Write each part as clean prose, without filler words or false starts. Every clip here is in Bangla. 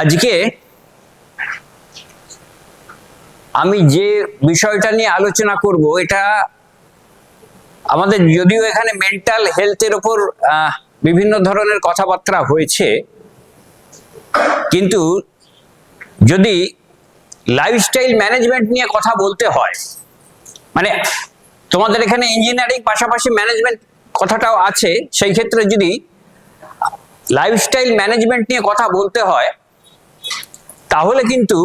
আজকে আমি যে বিষয়টা নিয়ে আলোচনা করব এটা আমাদের যদিও এখানে মেন্টাল হেলথের উপর বিভিন্ন ধরনের কথাবার্তা হয়েছে, কিন্তু যদি লাইফস্টাইল ম্যানেজমেন্ট নিয়ে কথা বলতে হয়, মানে তোমাদের এখানে ইঞ্জিনিয়ারিং পাশাপাশি ম্যানেজমেন্ট কথাটাও আছে, সেই ক্ষেত্রে যদি লাইফস্টাইল ম্যানেজমেন্ট নিয়ে কথা বলতে হয় তাহলে কিন্তু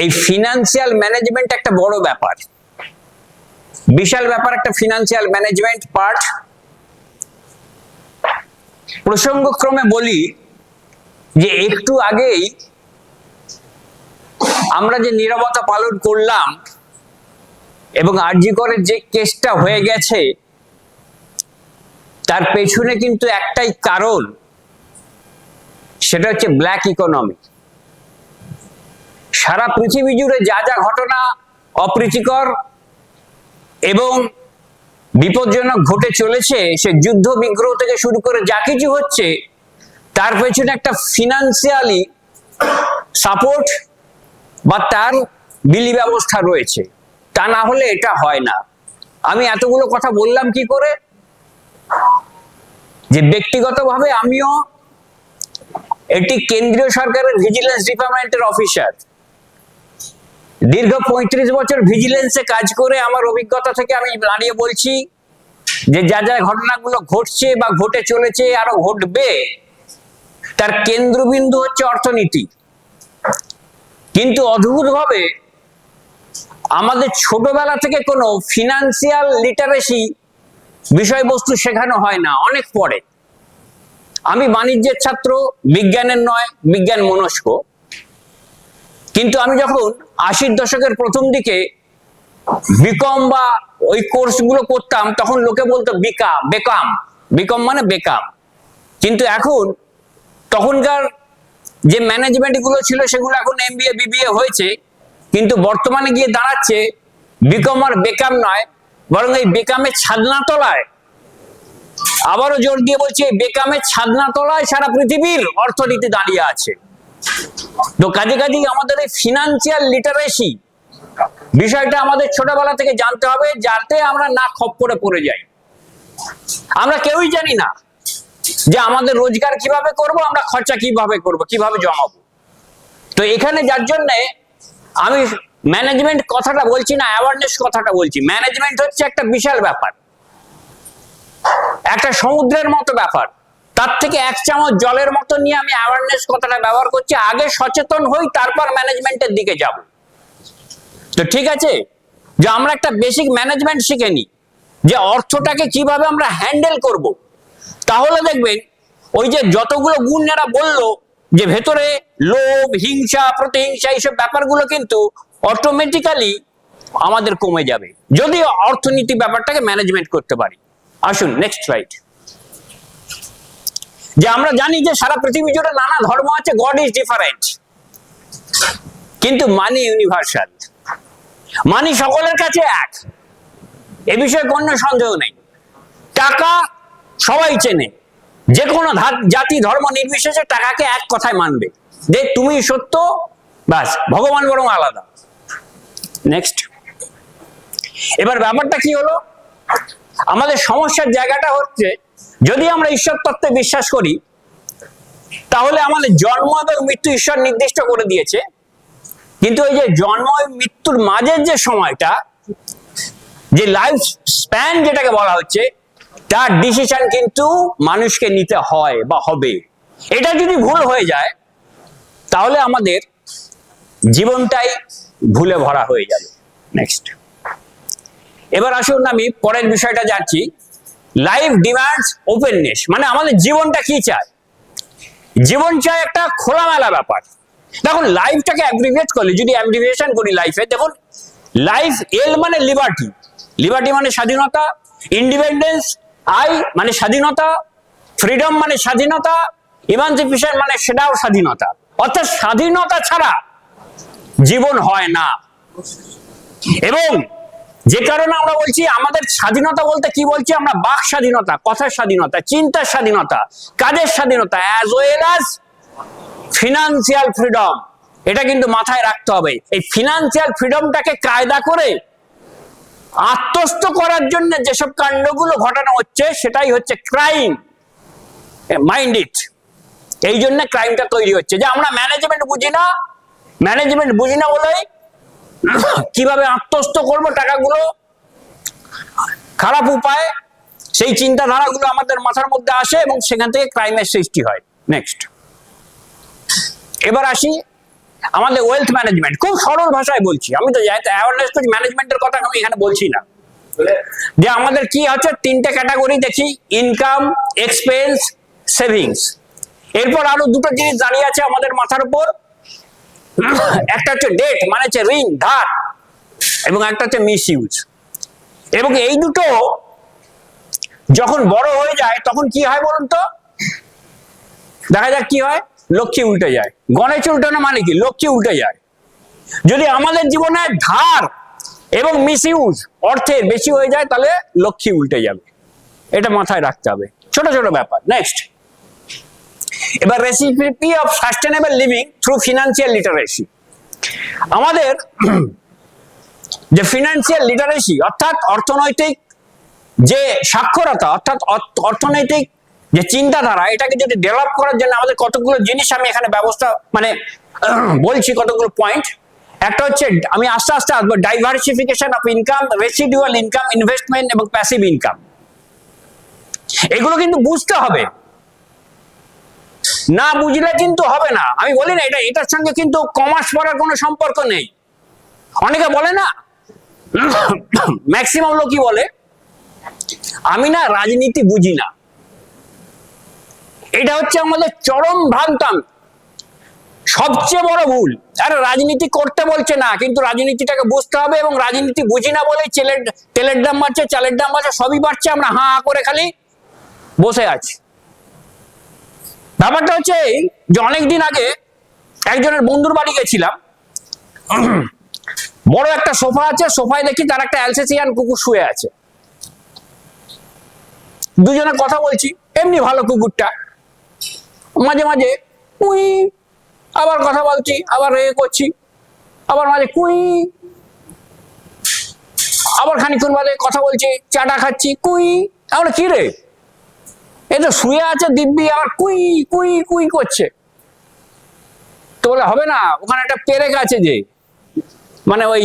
এই ফিনান্সিয়াল ম্যানেজমেন্ট একটা বড় ব্যাপার, বিশাল ব্যাপার একটা ফিনান্সিয়াল ম্যানেজমেন্ট পার্ট। প্রসঙ্গক্রমে বলি যে একটু আগেই আমরা যে নীরবতা পালন করলাম এবং আরজি করের যে কেসটা হয়ে গেছে তার পেছনে কিন্তু একটাই কারণ, সেটা হচ্ছে ব্ল্যাক ইকোনমি। সারা পৃথিবী জুড়ে যা যা ঘটনা অপ্রীতিকর এবং বিপজ্জনক ঘটে চলেছে, সে যুদ্ধ বিগ্রহ থেকে শুরু করে যা কিছু হচ্ছে তার পেছনে একটা ফিনান্সিয়ালি সাপোর্ট বা তার বিলি ব্যবস্থা রয়েছে, তা না হলে এটা হয় না। আমি এতগুলো কথা বললাম কি করে? যে ব্যক্তিগতভাবে আমিও এটি কেন্দ্রীয় সরকারের ভিজিলেন্স ডিপার্টমেন্টের অফিসার, দীর্ঘ 35 বছর ভিজিলেন্সে কাজ করে আমার অভিজ্ঞতা থেকে আমি দাঁড়িয়ে বলছি যে যা যা ঘটনাগুলো ঘটছে বা ঘটে চলেছে আরো ঘটবে তার কেন্দ্রবিন্দু হচ্ছে অর্থনীতি। কিন্তু অদ্ভুতভাবে আমাদের ছোটবেলা থেকে কোনো ফিনান্সিয়াল লিটারেসি বিষয়বস্তু শেখানো হয় না, অনেক পরে। আমি বাণিজ্যের ছাত্র, বিজ্ঞানের নয়, বিজ্ঞান মনস্ক, কিন্তু আমি যখন 80-র দশকের প্রথম দিকে বিকম বা ওই কোর্সগুলো করতাম তখন লোকে বলতো বিকম মানে বেকাম। কিন্তু এখন তখনকার যে ম্যানেজমেন্ট গুলো ছিল সেগুলো এখন এমবিএ বিবিএ হয়েছে, কিন্তু বর্তমানে গিয়ে দাঁড়াচ্ছে বিকম আর বেকাম নয়, বরং এই বেকামের ছাদনা তলায়, আবারও জোর দিয়ে বলছি, বেকামের ছাদনা তলায় সারা পৃথিবীর অর্থনীতি দাঁড়িয়ে আছে। তো কাজে কাজেই আমাদের এই ফিনান্সিয়াল লিটারেসি বিষয়টা আমাদের ছোটবেলা থেকে জানতে হবে, যাতে আমরা না খপ্পরে পড়ে যাই। আমরা কেউই জানি না যে আমাদের রোজগার কিভাবে করব, আমরা খরচা কিভাবে করব, কিভাবে জমাবো। তো এখানে যার জন্য আমি ম্যানেজমেন্ট কথাটা বলছি না, অ্যাওয়ারনেস কথাটা বলছি। ম্যানেজমেন্ট হচ্ছে একটা বিশাল ব্যাপার, একটা সমুদ্রের মতো ব্যাপার, তার থেকে এক চামচ জলের মতো নিয়ে আমি অ্যাওয়ারনেস কথাটা ব্যবহার করছি। আগে সচেতন হই, তারপর ম্যানেজমেন্টের দিকে যাব। তো ঠিক আছে, যে আমরা একটা বেসিক ম্যানেজমেন্ট শিখে নিই যে অর্থটাকে কিভাবে আমরা হ্যান্ডেল করব, তাহলে দেখবেন ওই যে যতগুলো গুণ যারা বললো যে ভেতরে লোভ, হিংসা, প্রতিহিংসা, এইসব ব্যাপারগুলো কিন্তু অটোমেটিক্যালি আমাদের কমে যাবে যদি অর্থনীতি ব্যাপারটাকে ম্যানেজমেন্ট করতে পারি। আসুন নেক্সট স্লাইড। যে আমরা জানি যে সারা পৃথিবী জুড়ে নানা ধর্ম আছে, গড ইজ ডিফারেন্ট, কিন্তু মানি ইউনিভার্সাল। মানি সকলের কাছে এক, এ বিষয়ে কোনো সন্দেহ নেই। টাকা সবাই চেনে, যে কোনো জাতি ধর্ম নির্বিশেষে টাকাকে এক কথায় মানবে যে তুমি সত্য, বাস, ভগবান বরং আলাদা। নেক্সট। এবার ব্যাপারটা কি হলো, আমাদের সমস্যার জায়গাটা হচ্ছে যদি আমরা ঈশ্বর তত্ত্বে বিশ্বাস করি তাহলে আমাদের জন্ম এবং মৃত্যু ঈশ্বর নির্দিষ্ট করে দিয়েছে, কিন্তু এই যে জন্ম এবং মৃত্যুর মাঝের যে সময়টা, যে লাইফ স্প্যান যেটাকে বলা হচ্ছে, তার ডিসিশন কিন্তু মানুষকে নিতে হয় বা হবে। এটা যদি ভুল হয়ে যায় তাহলে আমাদের জীবনটাই ভুলে ভরা হয়ে যাবে। নেক্সট। এবার আসুন আমি পরের বিষয়টা যাচ্ছি। লাইফ ডিমান্ডস ওপেননেস, মানে আমাদের জীবনটা কি চায়? জীবন চায় একটা খোলামেলা ব্যাপার। দেখুন, লাইফটাকে অ্যাব্রিভিয়েট করলে, যদি অ্যাব্রিভিয়েশন করি লাইফে, দেখুন লাইফ, এল মানে লিবার্টি, লিবার্টি মানে স্বাধীনতা, ইন্ডিপেন্ডেন্স, আই মানে স্বাধীনতা, ফ্রিডম মানে স্বাধীনতা, ইমানসিপেশন মানে সেটাও স্বাধীনতা। অর্থাৎ স্বাধীনতা ছাড়া জীবন হয় না। এবং যে কারণে আমরা বলছি আমাদের স্বাধীনতা বলতে কি বলছি আমরা, বাক স্বাধীনতা, কথার স্বাধীনতা, চিন্তার স্বাধীনতা, কাজের স্বাধীনতা, as well as financial freedom, এটা কিন্তু মাথায় রাখতে হবে। এই ফিনান্সিয়াল ফ্রিডমটাকে কায়দা করে আত্মস্থ করার জন্য যেসব কাণ্ডগুলো ঘটানো হচ্ছে সেটাই হচ্ছে ক্রাইম। Mind it. এই জন্য ক্রাইমটা তৈরি হচ্ছে যে আমরা ম্যানেজমেন্ট বুঝি না বলে কিভাবে আত্মস্থ করব টাকাগুলো, খারাপ উপায়, সেই চিন্তাধারাগুলো আমাদের মাথার মধ্যে আসে এবং সেখান থেকে ক্রাইমের সৃষ্টি হয়। নেক্সট, এবার আসি আমাদের ওয়েলথ ম্যানেজমেন্ট। খুব সরল ভাষায় বলছি, আমি তো অ্যাওয়ারনেস ম্যানেজমেন্টের কথা আমি এখানে বলছি না। যে আমাদের কি আছে, তিনটে ক্যাটাগরি দেখি, ইনকাম, এক্সপেন্স, সেভিংস। এরপর আরো দুটো জিনিস দাঁড়িয়ে আছে আমাদের মাথার উপর, একটা হচ্ছে ডেট মানে হচ্ছে ঋণ, ধার, এবং একটা হচ্ছে মিস ইউজ। এবং এই দুটো যখন বড় হয়ে যায় তখন কি হয় বলুন তো? দেখা যাক কি হয়, লক্ষ্মী উল্টে যায়। গণেশ উল্টানো মানে কি? লক্ষ্মী উল্টে যায়। যদি আমাদের জীবনে ধার এবং মিস ইউজ অর্থের বেশি হয়ে যায় তাহলে লক্ষ্মী উল্টে যাবে, এটা মাথায় রাখতে হবে। ছোট ছোট ব্যাপার। নেক্সট, এবার recipe of sustainable living through financial literacy. আমাদের যে ফিনান্সিয়াল লিটারেসি অর্থাৎ অর্থনৈতিক যে সাক্ষরতা, অর্থাৎ অর্থনৈতিক যে চিন্তাধারা, এটাকে যদি ডেভেলপ করার জন্য আমাদের কতগুলো জিনিস আমি এখানে ব্যবস্থা মানে বলছি, কতগুলো পয়েন্ট। একটা হচ্ছে, আমি আস্তে আস্তে আসবো, diversification of income, residual income, investment এবং প্যাসিভ ইনকাম। এগুলো কিন্তু বুঝতে হবে, না বুঝলে কিন্তু হবে না। আমি বলি না এটার সঙ্গে কিন্তু কমার্স পড়ার কোনো সম্পর্ক নেই। অনেকে বলে না, ম্যাক্সিমাম লোকই বলে আমি না রাজনীতি বুঝি না। এটা হচ্ছে আমাদের চরম ভ্রান্তামি, সবচেয়ে বড় ভুল। আরে রাজনীতি করতে বলছে না, কিন্তু রাজনীতিটাকে বুঝতে হবে। এবং রাজনীতি বুঝি না বলে তেলের দাম বাড়ছে, চালের দাম বাড়ছে, সবই বাড়ছে, আমরা হা হা করে খালি বসে আছি। ব্যাপারটা হচ্ছে যে অনেকদিন আগে একজনের বন্ধুর বাড়ি গেছিলাম, বড় একটা সোফা আছে, সোফায় দেখি তার একটা অ্যালসেসিয়ান কুকুর শুয়ে আছে। দুজনে কথা বলছি, এমনি ভালো কুকুরটা, মাঝে মাঝে কুই, আবার কথা বলছি, আবার এ করছি, আবার মাঝে কুই, আবার খানিক্ষণ বাদে কথা বলছি, চাটা খাচ্ছি, কুই। আমরা কি রে, এ তো শুয়ে আছে দিব্যি, আবার কুই কুই কুই করছে। তো বলে হবে না, ওখানে একটা পেরেক আছে, যে মানে ওই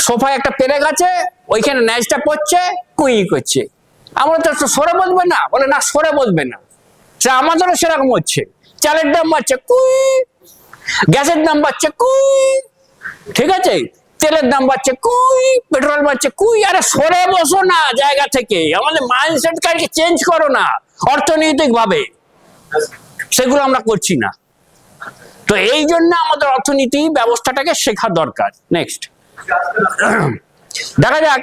সোফায় একটা পেরেক আছে, ওইখানে ন্যাচটা পড়ছে, কুই করছে। আমরা তো সরে বসবে না, বলে না সরে বসবে না। সে আমাদেরও সেরকম হচ্ছে, চালের দাম বাড়ছে কুই, গ্যাসের দাম বাড়ছে কুই, ঠিক আছে, তেলের দাম বাড়ছে কুই, পেট্রোল বাড়ছে কুই। আরে সরে বসো না জায়গা থেকে, আমাদের মাইন্ডসেটটাকে চেঞ্জ করো না অর্থনৈতিক ভাবে, সেগুলো আমরা করছি না। তো এই জন্য আমাদের অর্থনীতি ব্যবস্থাটাকে শেখা দরকার। নেক্সট, দেখা যাক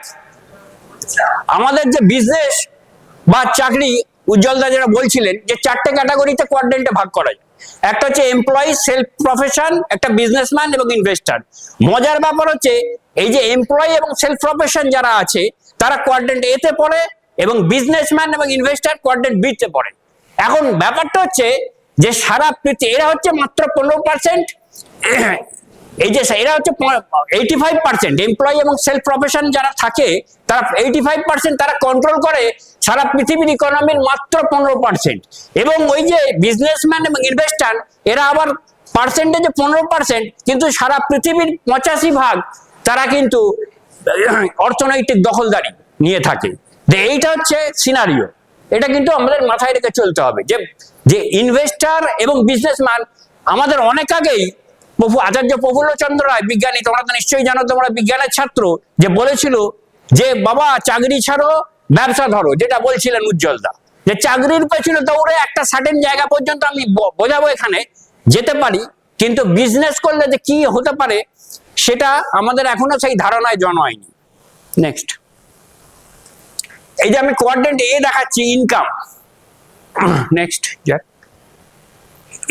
আমাদের যে বিজনেস বা চাকরি, উজ্জ্বলদা যেটা বলছিলেন যে চারটে ক্যাটাগরিতে কোয়াড্রেন্টে ভাগ করা যায়। একটা হচ্ছে এমপ্লয়ি, সেলফ প্রফেশন, একটা বিজনেসম্যান এবং ইনভেস্টার। মজার ব্যাপার হচ্ছে এই যে এমপ্লয়ি এবং সেলফ প্রফেশন যারা আছে তারা কোয়াড্রেন্ট এ তে পড়ে, এবং বিজনেসম্যান এবং ইনভেস্টার কোয়াড্রেন্ট বি তে পড়ে। এখন ব্যাপারটা হচ্ছে যে সারা পৃথিবী এরা হচ্ছে মাত্র 15%, এই যে এরা হচ্ছে 85%। এমপ্লয়ি এবং সেলফ প্রফেশন যারা থাকে তারা 85%, তারা কন্ট্রোল করে সারা পৃথিবীর ইকোনমির মাত্র 15%। এবং ওই যে বিজনেসম্যান এবং ইনভেস্টার এরা আবার পার্সেন্টেজে 15%, কিন্তু সারা পৃথিবীর 85% তারা কিন্তু অর্থনৈতিক দখলদারি নিয়ে থাকে। এইটা হচ্ছে সিনারিও, এটা কিন্তু আমাদের মাথায় রেখে চলতে হবে যে ইনভেস্টার এবং বিজনেসম্যান আমাদের অনেক আগেই আচার্য প্রফুল্লচন্দ্র রায় বিজ্ঞানী, তোমরা তো নিশ্চয়ই জানো, তোমরা বিজ্ঞানের ছাত্র, যে বলেছিল যে বাবা চাকরি ছাড়ো ব্যবসা ধরো, যেটা বলছিলেন উজ্জ্বলদা, যে চাকরির পেছনে দৌড়ে একটা সার্টেন জায়গা পর্যন্ত আমি বোঝাবো এখানে যেতে পারি, কিন্তু বিজনেস করলে যে কি হতে পারে সেটা আমাদের এখনো সেই ধারণায় জন্মায়নি। নেক্সট, এই যে আমি কোয়াড্রেন্ট এ দেখাচ্ছি, ইনকাম। নেক্সট,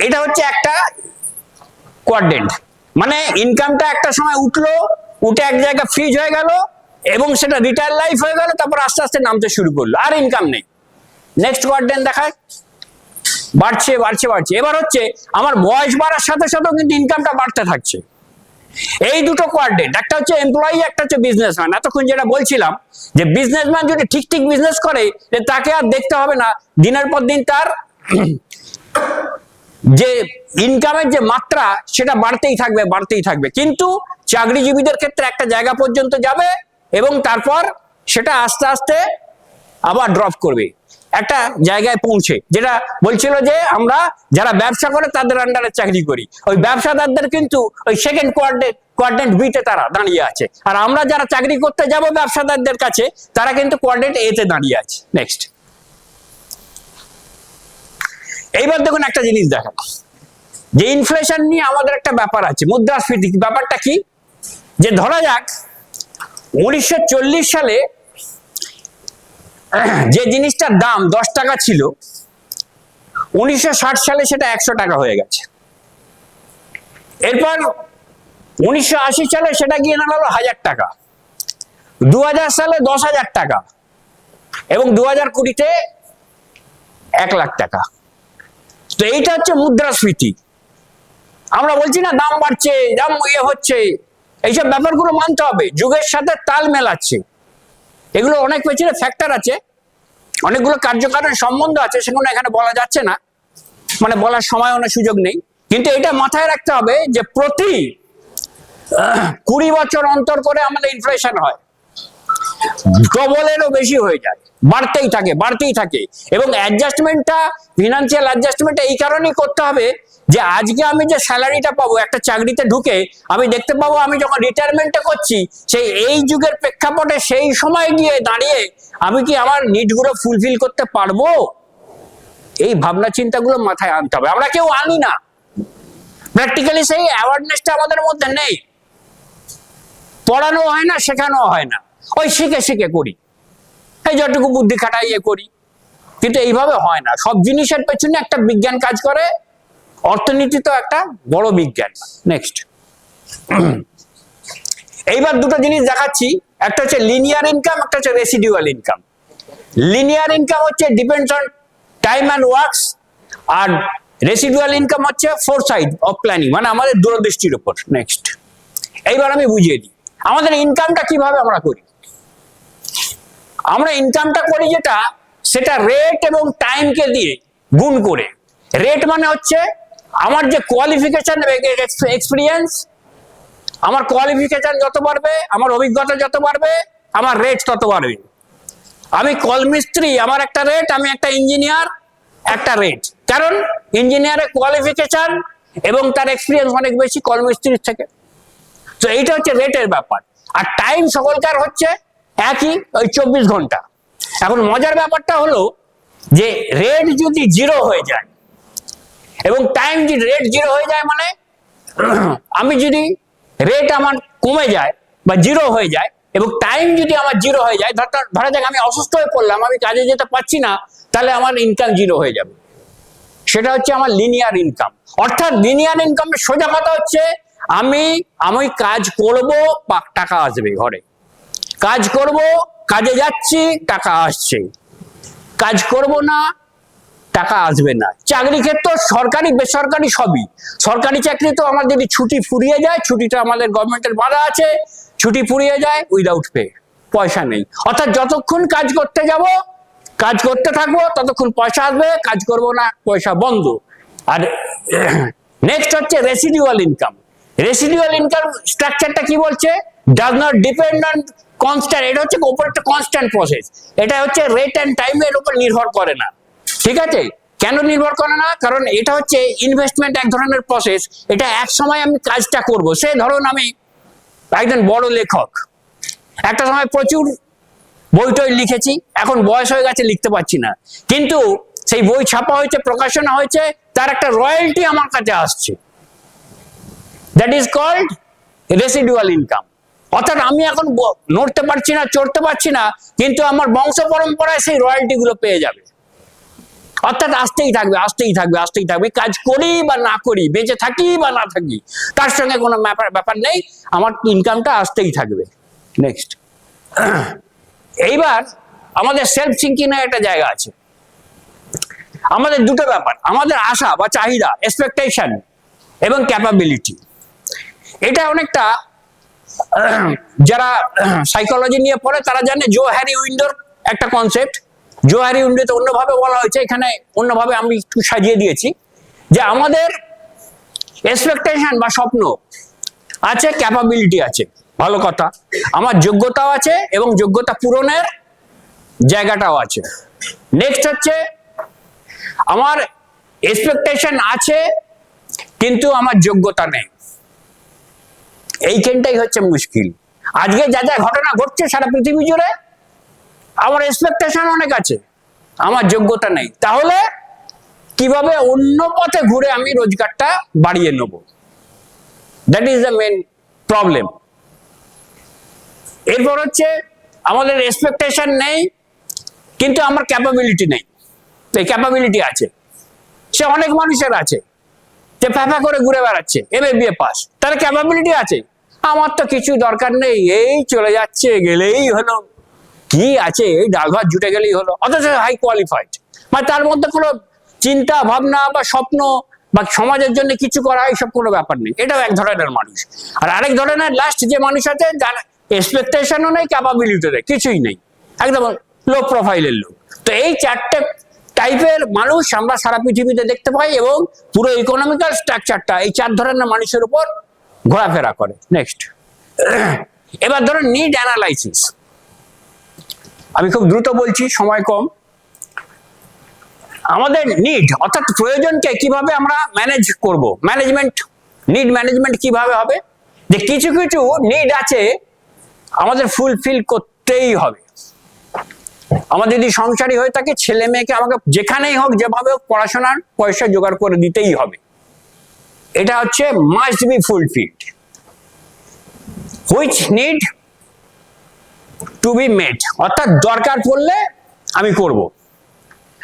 এটা হচ্ছে একটা কোয়াড্রেন্ট, মানে ইনকামটা একটা সময় উঠে এক জায়গায় ফ্রিজ হয়ে গেল এবং সেটা রিটায়ার লাইফ হয়ে গেল, তারপর আস্তে আস্তে নামতে শুরু করলো, আর ইনকাম নেই। নেক্সট কোয়াড্রেন্ট দেখায়, বাড়ছে বাড়ছে বাড়ছে। এবার হচ্ছে আমার বয়স বাড়ার সাথে সাথেও কিন্তু ইনকামটা বাড়তে থাকছে। এই দুটো কোয়াড্রেন্ট, একটা হচ্ছে এমপ্লয়ি, একটা হচ্ছে বিজনেসম্যান। এতক্ষণ যেটা বলছিলাম যে বিজনেসম্যান যদি ঠিক ঠিক বিজনেস করে তাকে আর দেখতে হবে না, দিনের পর দিন তার যে ইনকামের যে মাত্রা সেটা বাড়তেই থাকবে বাড়তেই থাকবে। কিন্তু চাকরিজীবীদের ক্ষেত্রে একটা জায়গা পর্যন্ত যাবে এবং তারপর সেটা আস্তে আস্তে আবার ড্রপ করবে একটা জায়গায় পৌঁছে। যেটা বলছিল যে আমরা যারা ব্যবসা করে তাদের আন্ডারে চাকরি করি, ওই ব্যবসাদারদের কিন্তু ওই সেকেন্ড কোয়াড্রেন্ট বিতে তারা দাঁড়িয়ে আছে, আর আমরা যারা চাকরি করতে যাব ব্যবসাদারদের কাছে তারা কিন্তু কোয়াড্রেন্ট এ তে দাঁড়িয়ে আছে। নেক্সট, এইবার দেখুন একটা জিনিস দেখেন, যে ইনফ্লেশন নিয়ে আমাদের একটা ব্যাপার আছে, মুদ্রাস্ফীতি। ব্যাপারটা কি, যে ধরা যাক 1940 সালে যে জিনিসটার দাম 10 টাকা ছিল, 1960 সালে সেটা 100 টাকা হয়ে গেছে। এরপর 1980 সালে সেটা গিয়ে দাঁড়ালো 1000 টাকা, 2000 সালে 10,000 টাকা এবং 2020-তে 1 লাখ টাকা। তো এইটা হচ্ছে মুদ্রাস্ফীতি। আমরা বলছি না দাম বাড়ছে, দাম হচ্ছে, এইসব ব্যাপারগুলো মানতে হবে, যুগের সাথে তাল মেলাচ্ছে। এগুলো অনেক পেছনে ফ্যাক্টর আছে, অনেকগুলো কার্যকারণ সম্বন্ধ আছে, সেগুলো এখানে বলা যাচ্ছে না, মানে বলার সময় অনেক সুযোগ নেই। কিন্তু এটা মাথায় রাখতে হবে যে প্রতি 20 বছর অন্তর করে আমাদের ইনফ্লেশন হয়, ডবলেরও বেশি হয়ে যায়, বাড়তেই থাকে বাড়তেই থাকে। এবং অ্যাডজাস্টমেন্টটা, ফিনান্সিয়াল অ্যাডজাস্টমেন্টটা এই কারণেই করতে হবে যে আজকে আমি যে স্যালারিটা পাবো একটা চাকরিতে ঢুকে, আমি দেখতে পাবো আমি যখন রিটায়ারমেন্টে করছি সেই এই যুগের প্রেক্ষাপটে সেই সময় গিয়ে দাঁড়িয়ে আমি কি আমার নিডগুলো ফুলফিল করতে পারবো। এই ভাবনা চিন্তাগুলো মাথায় আনতে হবে। আমরা কেউ আনি না, প্র্যাকটিক্যালি সেই অ্যাওয়ারনেসটা আমাদের মধ্যে নেই, পড়ানো হয় না, শেখানো হয় না, ওই শিখে শিখে করি, এই যতটুকু বুদ্ধি খাটাইয়ে করি, কিন্তু এইভাবে হয় না। সব জিনিসের পেছনে একটা বিজ্ঞান কাজ করে, অর্থনীতি তো একটা বড় বিজ্ঞান। নেক্সট, এইবার দুটো জিনিস দেখাচ্ছি, একটা হচ্ছে লিনিয়ার ইনকাম, একটা হচ্ছে রেসিডুয়াল ইনকাম। লিনিয়ার ইনকাম হচ্ছে depends on time and works, আর রেসিডুয়াল ইনকাম হচ্ছে ফোরসাইট অফ প্ল্যানিং, মানে আমাদের দূরদৃষ্টির উপর। নেক্সট, এইবার আমি বুঝিয়ে দিই আমাদের ইনকামটা কিভাবে আমরা করি। আমরা ইনকামটা করি যেটা, সেটা রেট এবং টাইমকে দিয়ে গুণ করে। রেট মানে হচ্ছে আমার যে কোয়ালিফিকেশন এক্সপিরিয়েন্স, আমার কোয়ালিফিকেশন যত বাড়বে, আমার অভিজ্ঞতা যত বাড়বে, আমার রেট তত বাড়বে। আমি কলমিস্ত্রি, আমার একটা রেট, আমি একটা ইঞ্জিনিয়ার একটা রেট, কারণ ইঞ্জিনিয়ারের কোয়ালিফিকেশন এবং তার এক্সপিরিয়েন্স অনেক বেশি কলমিস্ত্রির থেকে। তো এইটা হচ্ছে রেটের ব্যাপার। আর টাইম সকলকার হচ্ছে একই, ওই 24 ঘন্টা। এখন মজার ব্যাপারটা হলো যে রেট যদি 0 হয়ে যায় এবং টাইম যদি রেট 0 হয়ে যায়, মানে আমি যদি রেট আমার কমে যায় বা 0 হয়ে যায় এবং টাইম যদি আমার 0 হয়ে যায়, ধরা যাক আমি অসুস্থ হয়ে পড়লাম, আমি কাজে যেতে পারছি না, তাহলে আমার ইনকাম 0 হয়ে যাবে। সেটা হচ্ছে আমার লিনিয়ার ইনকাম। অর্থাৎ লিনিয়ার ইনকামের সোজা কথা হচ্ছে আমি কাজ করব, টাকা আসবে ঘরে, কাজ করব, কাজে যাচ্ছি, টাকা আসছে, কাজ করব না, টাকা আসবে না। চাকরি ক্ষেত্র সরকারি বেসরকারি সবই। সরকারি চাকরি তো আমার যদি ছুটি ফুরিয়ে যায়, ছুটিটা আমাদের গভর্নমেন্টের বাধা আছে, ছুটি ফুরিয়ে যায় উইদাউট পে, পয়সা নেই। অর্থাৎ যতক্ষণ কাজ করতে যাব, কাজ করতে থাকবো, ততক্ষণ পয়সা আসবে, কাজ করব না, পয়সা বন্ধ। আর নেক্সট হচ্ছে রেসিডুয়াল ইনকাম। রেসিডুয়াল ইনকাম স্ট্রাকচারটা কি বলছে, does not depend on constant, এটা হচ্ছে উপর একটা কনস্ট্যান্ট প্রসেস, এটা হচ্ছে রেট এন্ড টাইমের উপর নির্ভর করে না। ঠিক আছে, কেন নির্ভর করে না, কারণ এটা হচ্ছে ইনভেস্টমেন্ট, এক ধরনের প্রসেস। এটা এক সময় আমি কাজটা করব, সে ধরুন আমি একজন বড় লেখক, একটা সময় প্রচুর বই টই লিখেছি, এখন বয়স হয়ে গেছে, লিখতে পারছি না, কিন্তু সেই বই ছাপা হয়েছে, প্রকাশনা হয়েছে, তার একটা রয়্যালটি আমার কাছে আসছে, that is called residual income. অর্থাৎ আমি এখন নড়তে পারছি না, চড়তে পারছি না, কিন্তু আমার বংশ পরম্পরায় সেই রয়্যালটি গুলো পেয়ে যাবে। অর্থাৎ আসতেই থাকবে আসতেই থাকবে আসতেই থাকবে, কাজ করি বা না করি, বেঁচে থাকি বা না থাকি, তার সঙ্গে কোনো ব্যাপার নেই, আমার ইনকামটা আসতেই থাকবে। নেক্সট, এইবার আমাদের সেলফ থিঙ্কিং এর একটা জায়গা আছে। আমাদের দুটো ব্যাপার, আমাদের আশা বা চাহিদা, এক্সপেকটেশন এবং ক্যাপাবিলিটি। এটা অনেকটা যারা সাইকোলজি নিয়ে পড়ে তারা জানে জো হ্যারি উইন্ডোর একটা কনসেপ্ট। জো হ্যারি উইন্ডোতে অন্যভাবে বলা হয়েছে, এখানে অন্যভাবে আমি একটু সাজিয়ে দিয়েছি, যে আমাদের এক্সপেকটেশন বা স্বপ্ন আছে, ক্যাপাবিলিটি আছে, ভালো কথা, আমার যোগ্যতাও আছে এবং যোগ্যতা পূরণের জায়গাটাও আছে। নেক্সট হচ্ছে আমার এক্সপেকটেশন আছে কিন্তু আমার যোগ্যতা নেই। এইখানটাই হচ্ছে মুশকিল। আজকে যা যা ঘটনা ঘটছে সারা পৃথিবী জুড়ে, আমার এক্সপেকটেশন অনেক আছে, আমার যোগ্যতা নেই। তাহলে কিভাবে অন্য পথে ঘুরে আমি রোজগারটা বাড়িয়ে নেব? That is the main problem. এরপর হচ্ছে আমাদের এক্সপেকটেশন নেই কিন্তু আমার ক্যাপাবিলিটি নেই। এই ক্যাপাবিলিটি আছে, সে অনেক মানুষের আছে, যে ফ্যাফা করে ঘুরে বেড়াচ্ছে, MA পাস, তার ক্যাপাবিলিটি আছে, আমার তো কিছু দরকার নেই, এই চলে যাচ্ছে, গেলেই হলো, কি আছে, এই ডাল ভাত জুটে গেলেই হলো, অথচ হাই কোয়ালিফাইড, মানে তার মধ্যে কোনো চিন্তা ভাবনা বা স্বপ্ন বা সমাজের জন্য কিছু করা, এইসব কোনো ব্যাপার নেই। এটাও এক ধরনের মানুষ। আর আরেক ধরনের লাস্ট যে মানুষ আছে, যার এক্সপেকটেশনও নেই, ক্যাপাবিলিটি নেই, কিছুই নেই, একদম লো প্রোফাইলের লোক। তো এই চারটে টাইপের মানুষ আমরা সারা পৃথিবীতে দেখতে পাই, এবং পুরো ইকোনমিক্যাল স্ট্রাকচারটা এই চার ধরনের মানুষের উপর ঘোরাফেরা করে। নেক্সট, এবার ধরুন নিড অ্যানালাইসিস। আমি খুব দ্রুত বলছি, সময় কম। আমাদের নিড অর্থাৎ প্রয়োজনকে কিভাবে আমরা ম্যানেজ করব, ম্যানেজমেন্ট, নিড ম্যানেজমেন্ট কিভাবে হবে? যে কিছু কিছু নিড আছে আমাদের ফুলফিল করতেই হবে। আমার যদি সংসারী হয়ে থাকে, ছেলে মেয়েকে আমাকে যেখানেই হোক যেভাবে হোক পড়াশোনার পয়সা জোগাড় করে দিতেই হবে, এটা হচ্ছে must be fulfilled. Which need to B মেট, অর্থাৎ দরকার পড়লে আমি করব।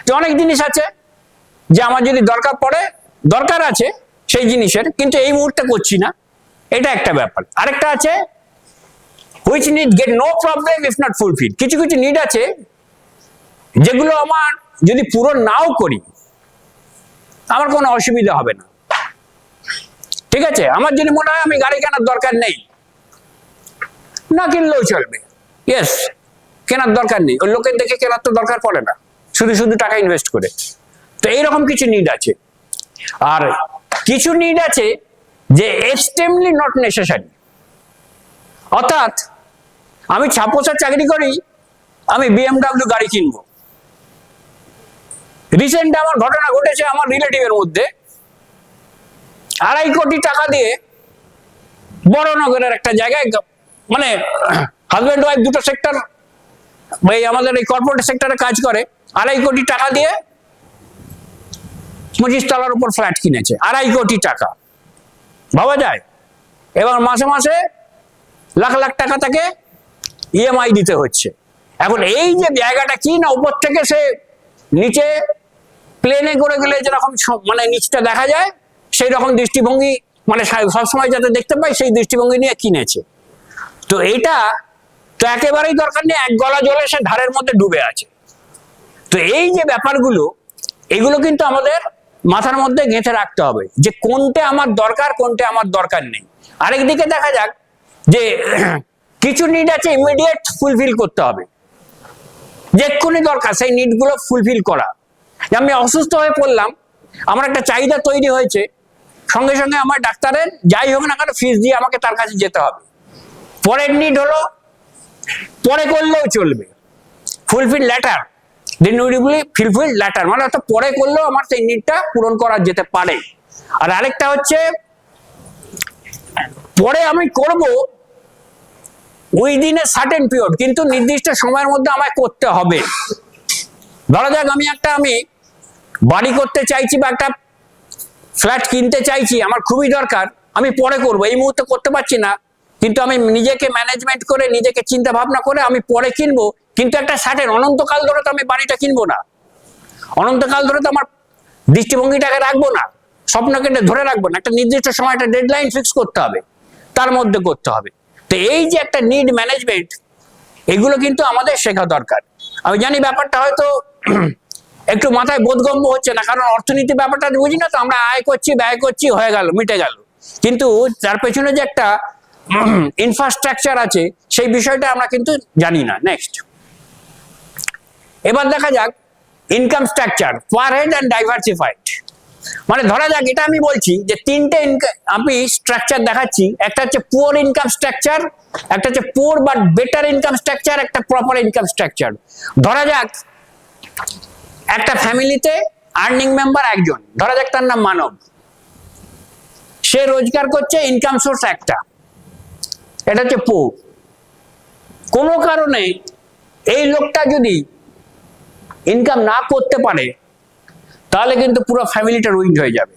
তো অনেক জিনিস আছে যে আমার যদি দরকার পড়ে, দরকার আছে সেই জিনিসের, কিন্তু এই মুহূর্তে করছি না, এটা একটা ব্যাপার। আরেকটা আছে which need get no problem if not fulfil. কিছু কিছু নিড আছে যেগুলো আমার যদি পূরণ নাও করি আমার কোনো অসুবিধা হবে না, ঠিক আছে? আমার যদি মনে হয় আমি গাড়ি কেনার দরকার নেই, না কিনলেও চলবে, ইয়েস, কেনার দরকার নেই, ওই লোকের দেখে কেনার তো দরকার পড়ে না, শুধু শুধু টাকা ইনভেস্ট করে। তো এইরকম কিছু নিড আছে। আর কিছু নিড আছে যে এক্সট্রিমলি নট নেসেসারি, অর্থাৎ আমি 6 বছর চাকরি করি, আমি BMW গাড়ি কিনবো। রিসেন্ট আমার ঘটনা ঘটেছে আমার রিলেটিভের মধ্যে, 2.5 কোটি টাকা দিয়ে বড়নগরের একটা জায়গায়, মানে হাজব্যান্ড ওয়াইফ দুটো সেক্টর, ভাই আমাদের এই কর্পোরেট সেক্টরে কাজ করে, 2.5 কোটি টাকা দিয়ে 25 তলার উপর ফ্ল্যাট কিনেছে, 2.5 কোটি টাকা, ভাবা যায়? এবার মাসে মাসে লাখ লাখ টাকা তাকে EMI দিতে হচ্ছে। এখন এই যে জায়গাটা কি না, উপর থেকে সে নিচে প্লেনে করে গেলে যেরকম মানে নিচটা দেখা যায়, সেই রকম দৃষ্টিভঙ্গি, মানে সবসময় যাতে দেখতে পাই সেই দৃষ্টিভঙ্গি নিয়ে কিনেছে। তো এটা তো একেবারেই দরকার নেই, এক গলা জলে সে ধারের মধ্যে ডুবে আছে। তো এই যে ব্যাপারগুলো, এগুলো কিন্তু আমাদের মাথার মধ্যে গেঁথে রাখতে হবে যে কোনটা আমার দরকার, কোনটা আমার দরকার নেই। আরেকদিকে দেখা যাক যে কিছু নিড আছে ইমিডিয়েট ফুলফিল করতে হবে, যে এক্ষুনি দরকার সেই নিডগুলো ফুলফিল করা। আমি অসুস্থ হয়ে পড়লাম, আমার একটা চাহিদা তৈরি হয়েছে, সঙ্গে সঙ্গে আমার ডাক্তারের যাই হোক না কেন ফিস দিয়ে আমাকে তার কাছে যেতে হবে। পরের নিড হলো পরে করলেও চলবে, ফুলফিল ল্যাটার, রিনিউয়েবলি ফুলফিল ল্যাটার, মানে অর্থাৎ পরে করলেও আমার সেই নিডটা পূরণ করা যেতে পারে। আর আরেকটা হচ্ছে পরে আমি করব উইদিন এ সার্টেন পিরিয়ড, কিন্তু নির্দিষ্ট সময়ের মধ্যে আমায় করতে হবে। ধরা যাক আমি বাড়ি করতে চাইছি বা একটা ফ্ল্যাট কিনতে চাইছি, আমার খুবই দরকার, আমি পরে করব, এই মুহূর্তে করতে পারছি না, কিন্তু আমি নিজেকে ম্যানেজমেন্ট করে নিজেকে চিন্তা ভাবনা করে আমি পরে কিনবো, কিন্তু একটা সার্টেন অনন্তকাল ধরে তো আমি বাড়িটা কিনবো না, অনন্তকাল ধরে তো আমার দৃষ্টিভঙ্গিটাকে রাখবো না, স্বপ্নকে ধরে রাখবো না, একটা নির্দিষ্ট সময় একটা ডেডলাইন ফিক্স করতে হবে, তার মধ্যে করতে হবে। তো এই যে একটা নিড ম্যানেজমেন্ট, এগুলো কিন্তু আমাদের শেখা দরকার। আমি জানি ব্যাপারটা হয়তো একটু মাথায় বোধগম্য হচ্ছে না, কারণ অর্থনীতি ব্যাপারটা বুঝি না তো, আমরা আয় করছি ব্যয় করছি হয়ে গেল মিটে গেল, কিন্তু তার পেছনে যে একটা ইনফ্রাস্ট্রাকচার আছে সেই বিষয়টা আমরা কিন্তু জানি না। নেক্সট, এবার দেখা যাক income structure per head and diversified. মানে ধরা যাক এটা আমি বলছি যে তিনটে আমি স্ট্রাকচার দেখাচ্ছি, একটা হচ্ছে পুয়ার ইনকাম স্ট্রাকচার, একটা হচ্ছে poor but better income structure, একটা প্রপার ইনকাম স্ট্রাকচার। ধরা যাক একটা ফ্যামিলিতে আর্নিং মেম্বার একজন, ধরা যাক তার নাম মানব, সে রোজগার করছে, ইনকাম সোর্স একটা, এটা হচ্ছে পুয়ার। কোনো কারণে এই লোকটা যদি ইনকাম না করতে পারে তাহলে কিন্তু পুরো ফ্যামিলিটা রুইন্ড হয়ে যাবে।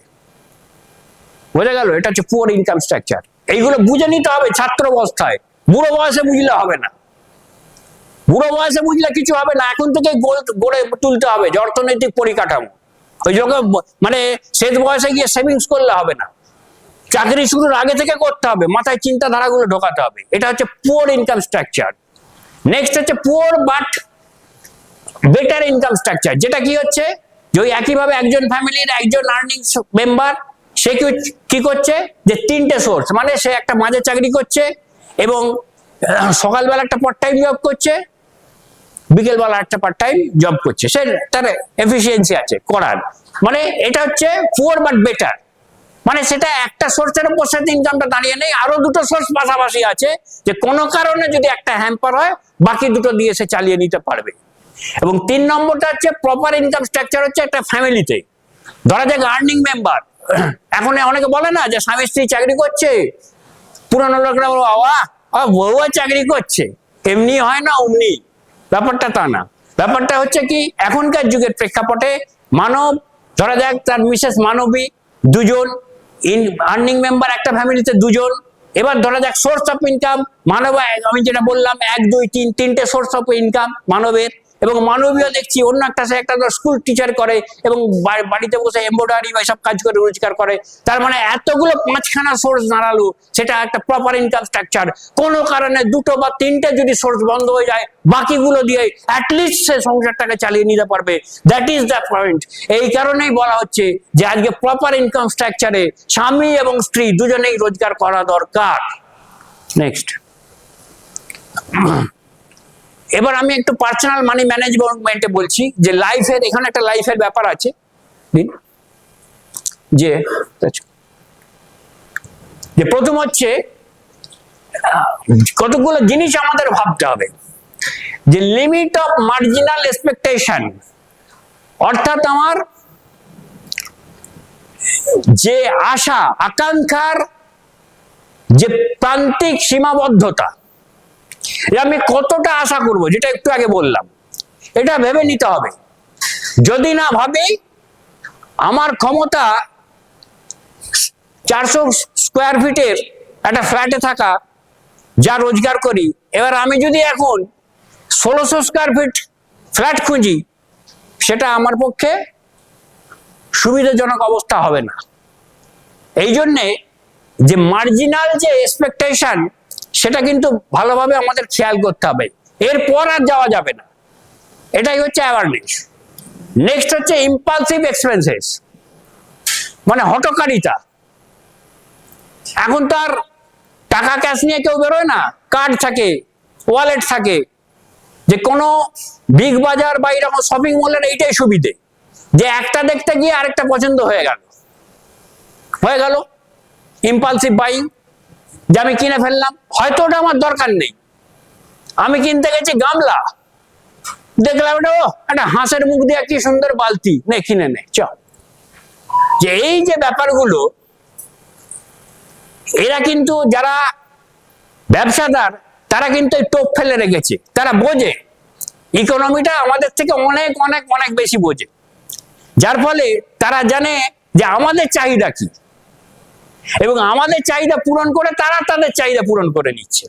বোঝা গেল? এটা হচ্ছে পুয়ার ইনকাম স্ট্রাকচার। এইগুলো বুঝে নিতে হবে ছাত্র অবস্থায়, বুড়ো বয়সে বুঝলে হবে না। বুড়ো বয়সে বুঝলে কিছু হবে না, এখন থেকে গড়ে তুলতে হবে যে অর্থনৈতিক পরিকাঠামো। ওই জন্য মানে শেষ বয়সে গিয়ে সেভিংস করলে হবে না, চাকরি শুরুর আগে থেকে করতে হবে, মাথায় চিন্তাধারাগুলো ঢোকাতে হবে। এটা হচ্ছে পুয়ার ইনকাম স্ট্রাকচার। নেক্সট হচ্ছে poor but better income structure, যেটা কি হচ্ছে যে ওই একইভাবে একজন ফ্যামিলির একজন আর্নিং মেম্বার, সে কি করছে যে তিনটে সোর্স, মানে সে একটা মাঝে চাকরি করছে এবং সকালবেলা একটা পার্ট টাইম জব করছে, বিকেলবেলা একটা পার্ট টাইম জব করছে, সে তার এফিসিয়েন্সি আছে করার। মানে এটা হচ্ছে পুয়ার বাট বেটার, মানে সেটা একটা সোর্সের উপর সাথে ইনকামটা দাঁড়িয়ে নেই, আরো দুটো সোর্স পাশাপাশি আছে, যে কোনো কারণে যদি একটা হ্যাম্পার হয় বাকি দুটো দিয়ে সে চালিয়ে নিতে পারবে। এবং 3 নম্বরটা হচ্ছে প্রপার ইনকাম স্ট্রাকচার, হচ্ছে একটা ফ্যামিলিতে ধরা যাক আর্নিং মেম্বার, এখন অনেকে বলে না যে স্বামী স্ত্রী চাকরি করছে, পুরানো লোকরা বলো বউয়া চাকরি করছে, এমনি হয় না অমনি, ব্যাপারটা তা না। ব্যাপারটা হচ্ছে কি এখনকার যুগের প্রেক্ষাপটে মানব, ধরা যাক তার মিসেস মানবী, দুজন আর্নিং মেম্বার একটা ফ্যামিলিতে দুজন। এবার ধরা যাক সোর্স অফ ইনকাম মানব, আমি যেটা বললাম 1 2 3 তিনটে সোর্স অফ ইনকাম মানবের, এবং মানবীয় দেখছি অন্য একটা, সে একটা স্কুল টিচার করে এবং বাড়িতে বসে এমব্রয়ডারি বা সব কাজ করে রোজগার করে, তার মানে এতগুলো 5খানা সোর্স দাঁড়ালো, সেটা একটা প্রপার ইনকাম স্ট্রাকচার। কোনো কারণে 2টো বা 3টে যদি সোর্স বন্ধ হয়ে যায় বাকিগুলো দিয়ে অ্যাটলিস্ট সে সংসারটাকে চালিয়ে নিতে পারবে, দ্যাট ইজ দ্য পয়েন্ট। এই কারণেই বলা হচ্ছে যে আজকে প্রপার ইনকাম স্ট্রাকচারে স্বামী এবং স্ত্রী দুজনেই রোজগার করা দরকার। নেক্সট, এবার আমি একটু পার্সোনাল মানি ম্যানেজমেন্টে বলছি, যে লাইফের এখানে একটা লাইফের ব্যাপার আছে, যে প্রথম হচ্ছে কতগুলো জিনিস আমাদের ভাবতে হবে, যে লিমিট অফ মার্জিনাল এক্সপেকটেশন, অর্থাৎ আমার যে আশা আকাঙ্ক্ষার যে প্রান্তিক সীমাবদ্ধতা, আমি কতটা আশা করব, যেটা একটু আগে বললাম, এটা ভেবে নিতে হবে। যদি না ভাবি, আমার ক্ষমতা 400 স্কোয়ার ফিটের একটা ফ্ল্যাটে থাকা, যা রোজগার করি, এবার আমি যদি এখন 1600 স্কোয়ার ফিট ফ্ল্যাট খুঁজি, সেটা আমার পক্ষে সুবিধাজনক অবস্থা হবে না। এই জন্যে যে মার্জিনাল যে এক্সপেকটেশন, সেটা কিন্তু ভালোভাবে আমাদের খেয়াল করতে হবে, এরপর আর যাওয়া যাবে না। এটাই হচ্ছে অ্যাওয়ারনেস। নেক্সট হচ্ছে ইম্পালসিভ এক্সপেন্সেস, মানে হঠকারিতা। এখন তো আর টাকা ক্যাশ নিয়ে কেউ বেরোয় না, কার্ড থাকে, ওয়ালেট থাকে, যে কোনো বিগ বাজার বা এরকম শপিং মলের এইটাই সুবিধে, যে একটা দেখতে গিয়ে আরেকটা পছন্দ হয়ে গেল, ইম্পালসিভ বাইং, যে আমি কিনে ফেললাম, হয়তো ওটা আমার দরকার নেই, আমি কিনতে গেছি গামলা, দেখলাম এটা একটা হাঁসের মুখ দিয়ে কি সুন্দর বালতি, নে কিনে নে চ। যে এই যে ব্যাপারগুলো, এরা কিন্তু যারা ব্যবসাদার তারা কিন্তু টোপ ফেলে রেখেছে, তারা বোঝে ইকোনমিটা আমাদের থেকে অনেক অনেক অনেক বেশি বোঝে, যার ফলে তারা জানে যে আমাদের চাহিদা কি, এবং আমাদের চাহিদা পূরণ করে তারা তাদের চাহিদা পূরণ করে নিচ্ছে।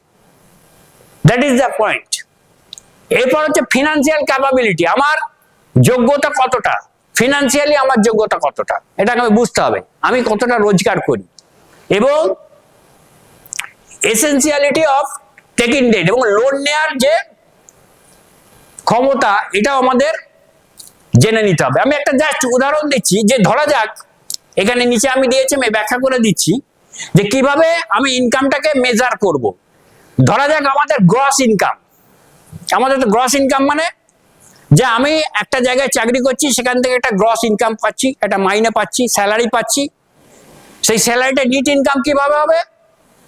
That is the point. এরপর হচ্ছে ফিনান্সিয়াল ক্যাপাবিলিটি, আমার যোগ্যতা কতটা, ফিনান্সিয়ালি আমার যোগ্যতা কতটা, এটাকে আমি বুঝতে হবে, আমি কতটা রোজগার করি, এবং এসেন্সিয়ালিটি অফ টেকিং ডেট, এবং লোন নেওয়ার যে ক্ষমতা, এটাও আমাদের জেনে নিতে হবে। আমি একটা জাস্ট উদাহরণ দিচ্ছি, যে ধরা যাক এখানে নিচে আমি দিয়েছি, আমি ব্যাখ্যা করে দিচ্ছি যে কিভাবে আমি ইনকামটাকে মেজার করব। ধরা যাক আমাদের গ্রস ইনকাম, আমাদের তো গ্রস ইনকাম মানে যে আমি একটা জায়গায় চাকরি করছি, সেখান থেকে একটা গ্রস ইনকাম পাচ্ছি, একটা মাইনে পাচ্ছি, স্যালারি পাচ্ছি। সেই স্যালারিটা নিট ইনকাম কিভাবে হবে,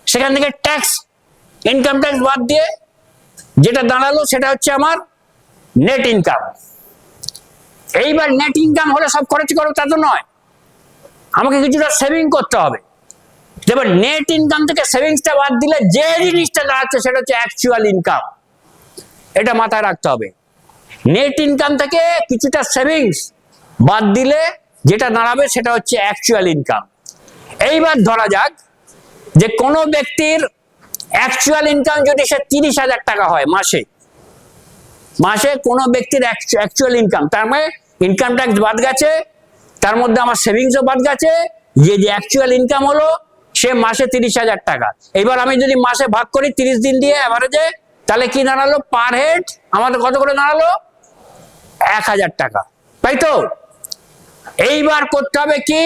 সেখান থেকে ট্যাক্স, ইনকাম ট্যাক্স বাদ দিয়ে যেটা দাঁড়ালো সেটা হচ্ছে আমার নেট ইনকাম। এইবার নেট ইনকাম হলে সব খরচ করো তা তো নয়, আমাকে কিছুটা সেভিং করতে হবে। এবার নেট ইনকাম থেকে সেভিংসটা বাদ দিলে যে জিনিসটা দাঁড়াচ্ছে সেটা হচ্ছে অ্যাকচুয়াল ইনকাম। এটা মাথায় রাখতে হবে। নেট ইনকাম থেকে কিছুটা সেভিংস বাদ দিলে যেটা দাঁড়াবে সেটা হচ্ছে অ্যাকচুয়াল ইনকাম। এইবার ধরা যাক যে কোনো ব্যক্তির অ্যাকচুয়াল ইনকাম যদি সে 30,000 টাকা হয় মাসে, মাসে কোনো ব্যক্তির অ্যাকচুয়াল ইনকাম, তার মানে ইনকাম ট্যাক্স বাদ গেছে, তার মধ্যে আমার সেভিংসও বাদ গেছে, যে অ্যাকচুয়াল ইনকাম হলো সে মাসে 30,000 টাকা। এবার আমি যদি মাসে ভাগ করি 30 দিন দিয়ে অ্যাভারেজে, তাহলে কি দাঁড়ালো, পার হেড আমাদের কত করে দাঁড়ালো, 1,000 টাকা, তাই তো? এইবার করতে হবে কি,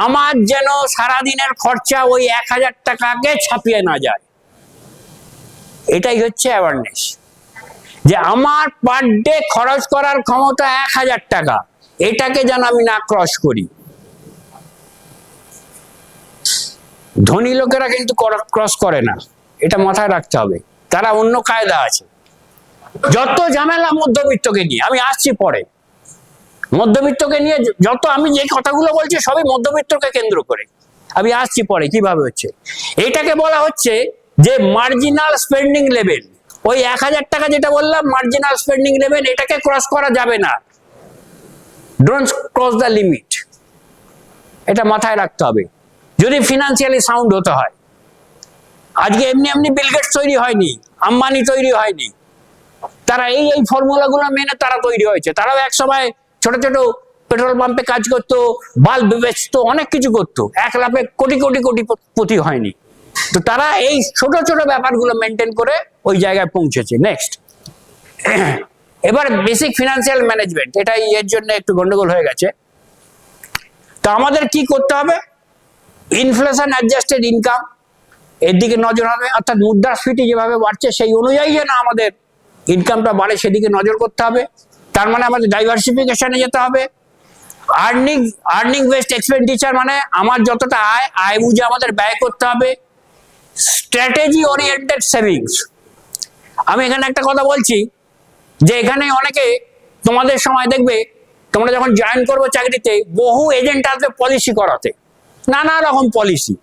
আমার যেন সারাদিনের খরচা ওই 1,000 টাকাকে ছাপিয়ে না যায়। এটাই হচ্ছে অ্যাওয়ারনেস, যে আমার পার ডে খরচ করার ক্ষমতা 1,000 টাকা, এটাকে যেন আমি না ক্রস করি। ধনী লোকেরা কিন্তু ক্রস করে না, এটা মাথায় রাখতে হবে, তারা অন্য কায়দা আছে। যত ঝামেলা মধ্যবিত্তকে নিয়ে, আমি আসছি পরে, মধ্যবিত্তকে নিয়ে যত, আমি যে কথাগুলো বলছি সবই মধ্যবিত্তকে কেন্দ্র করে, আমি আসছি পরে কিভাবে হচ্ছে। এটাকে বলা হচ্ছে যে মার্জিনাল স্পেন্ডিং লেভেল। ওই 1,000 টাকা যেটা বললাম মার্জিনাল স্পেন্ডিং লেভেল, এটাকে ক্রস করা যাবে না, ডোন্ট ক্রস দ্য লিমিট। এটা মাথায় রাখতে হবে যদি ফিনান্সিয়ালি সাউন্ড হতে হয়। আজকে এমনি এমনি বিল গেটস তৈরি হয়নি, আম্বানি তৈরি হয়নি, তারা এই ফর্মুলাগুলো মেনে তারা তৈরি হয়েছে। তারাও এক সময় ছোট ছোট পেট্রোল পাম্পে কাজ করতো, বাল্ব বেচতো, অনেক কিছু করতো, 1 লাখে কোটি কোটি কোটিপতি হয়নি। তো তারা এই ছোট ছোট ব্যাপারগুলো মেনটেন করে ওই জায়গায় পৌঁছেছে। নেক্সট, এবার বেসিক ফিনান্সিয়াল ম্যানেজমেন্ট, এটাই এর জন্য একটু গন্ডগোল হয়ে গেছে। তো আমাদের কি করতে হবে, ইনফ্লেশন অ্যাডজাস্টেড ইনকাম, এর দিকে নজর হবে, অর্থাৎ মুদ্রাস্ফীতি যেভাবে বাড়ছে সেই অনুযায়ী যেন আমাদের ইনকামটা বাড়ে সেদিকে নজর করতে হবে। তার মানে আমাদের ডাইভার্সিফিকেশনে যেতে হবে। আর্নিং বেসড এক্সপেন্ডিচার, মানে আমার যতটা আয় বুঝে আমাদের ব্যয় করতে হবে। স্ট্র্যাটেজি ওরিয়েন্টেড সেভিংস, আমি এখানে একটা কথা বলছি যে এখানে অনেকে তোমাদের সময় দেখবে, তোমরা যখন জয়েন করবো চাকরিতে, বহু এজেন্ট আসবে পলিসি করাতে, নানা রকম পলিসি।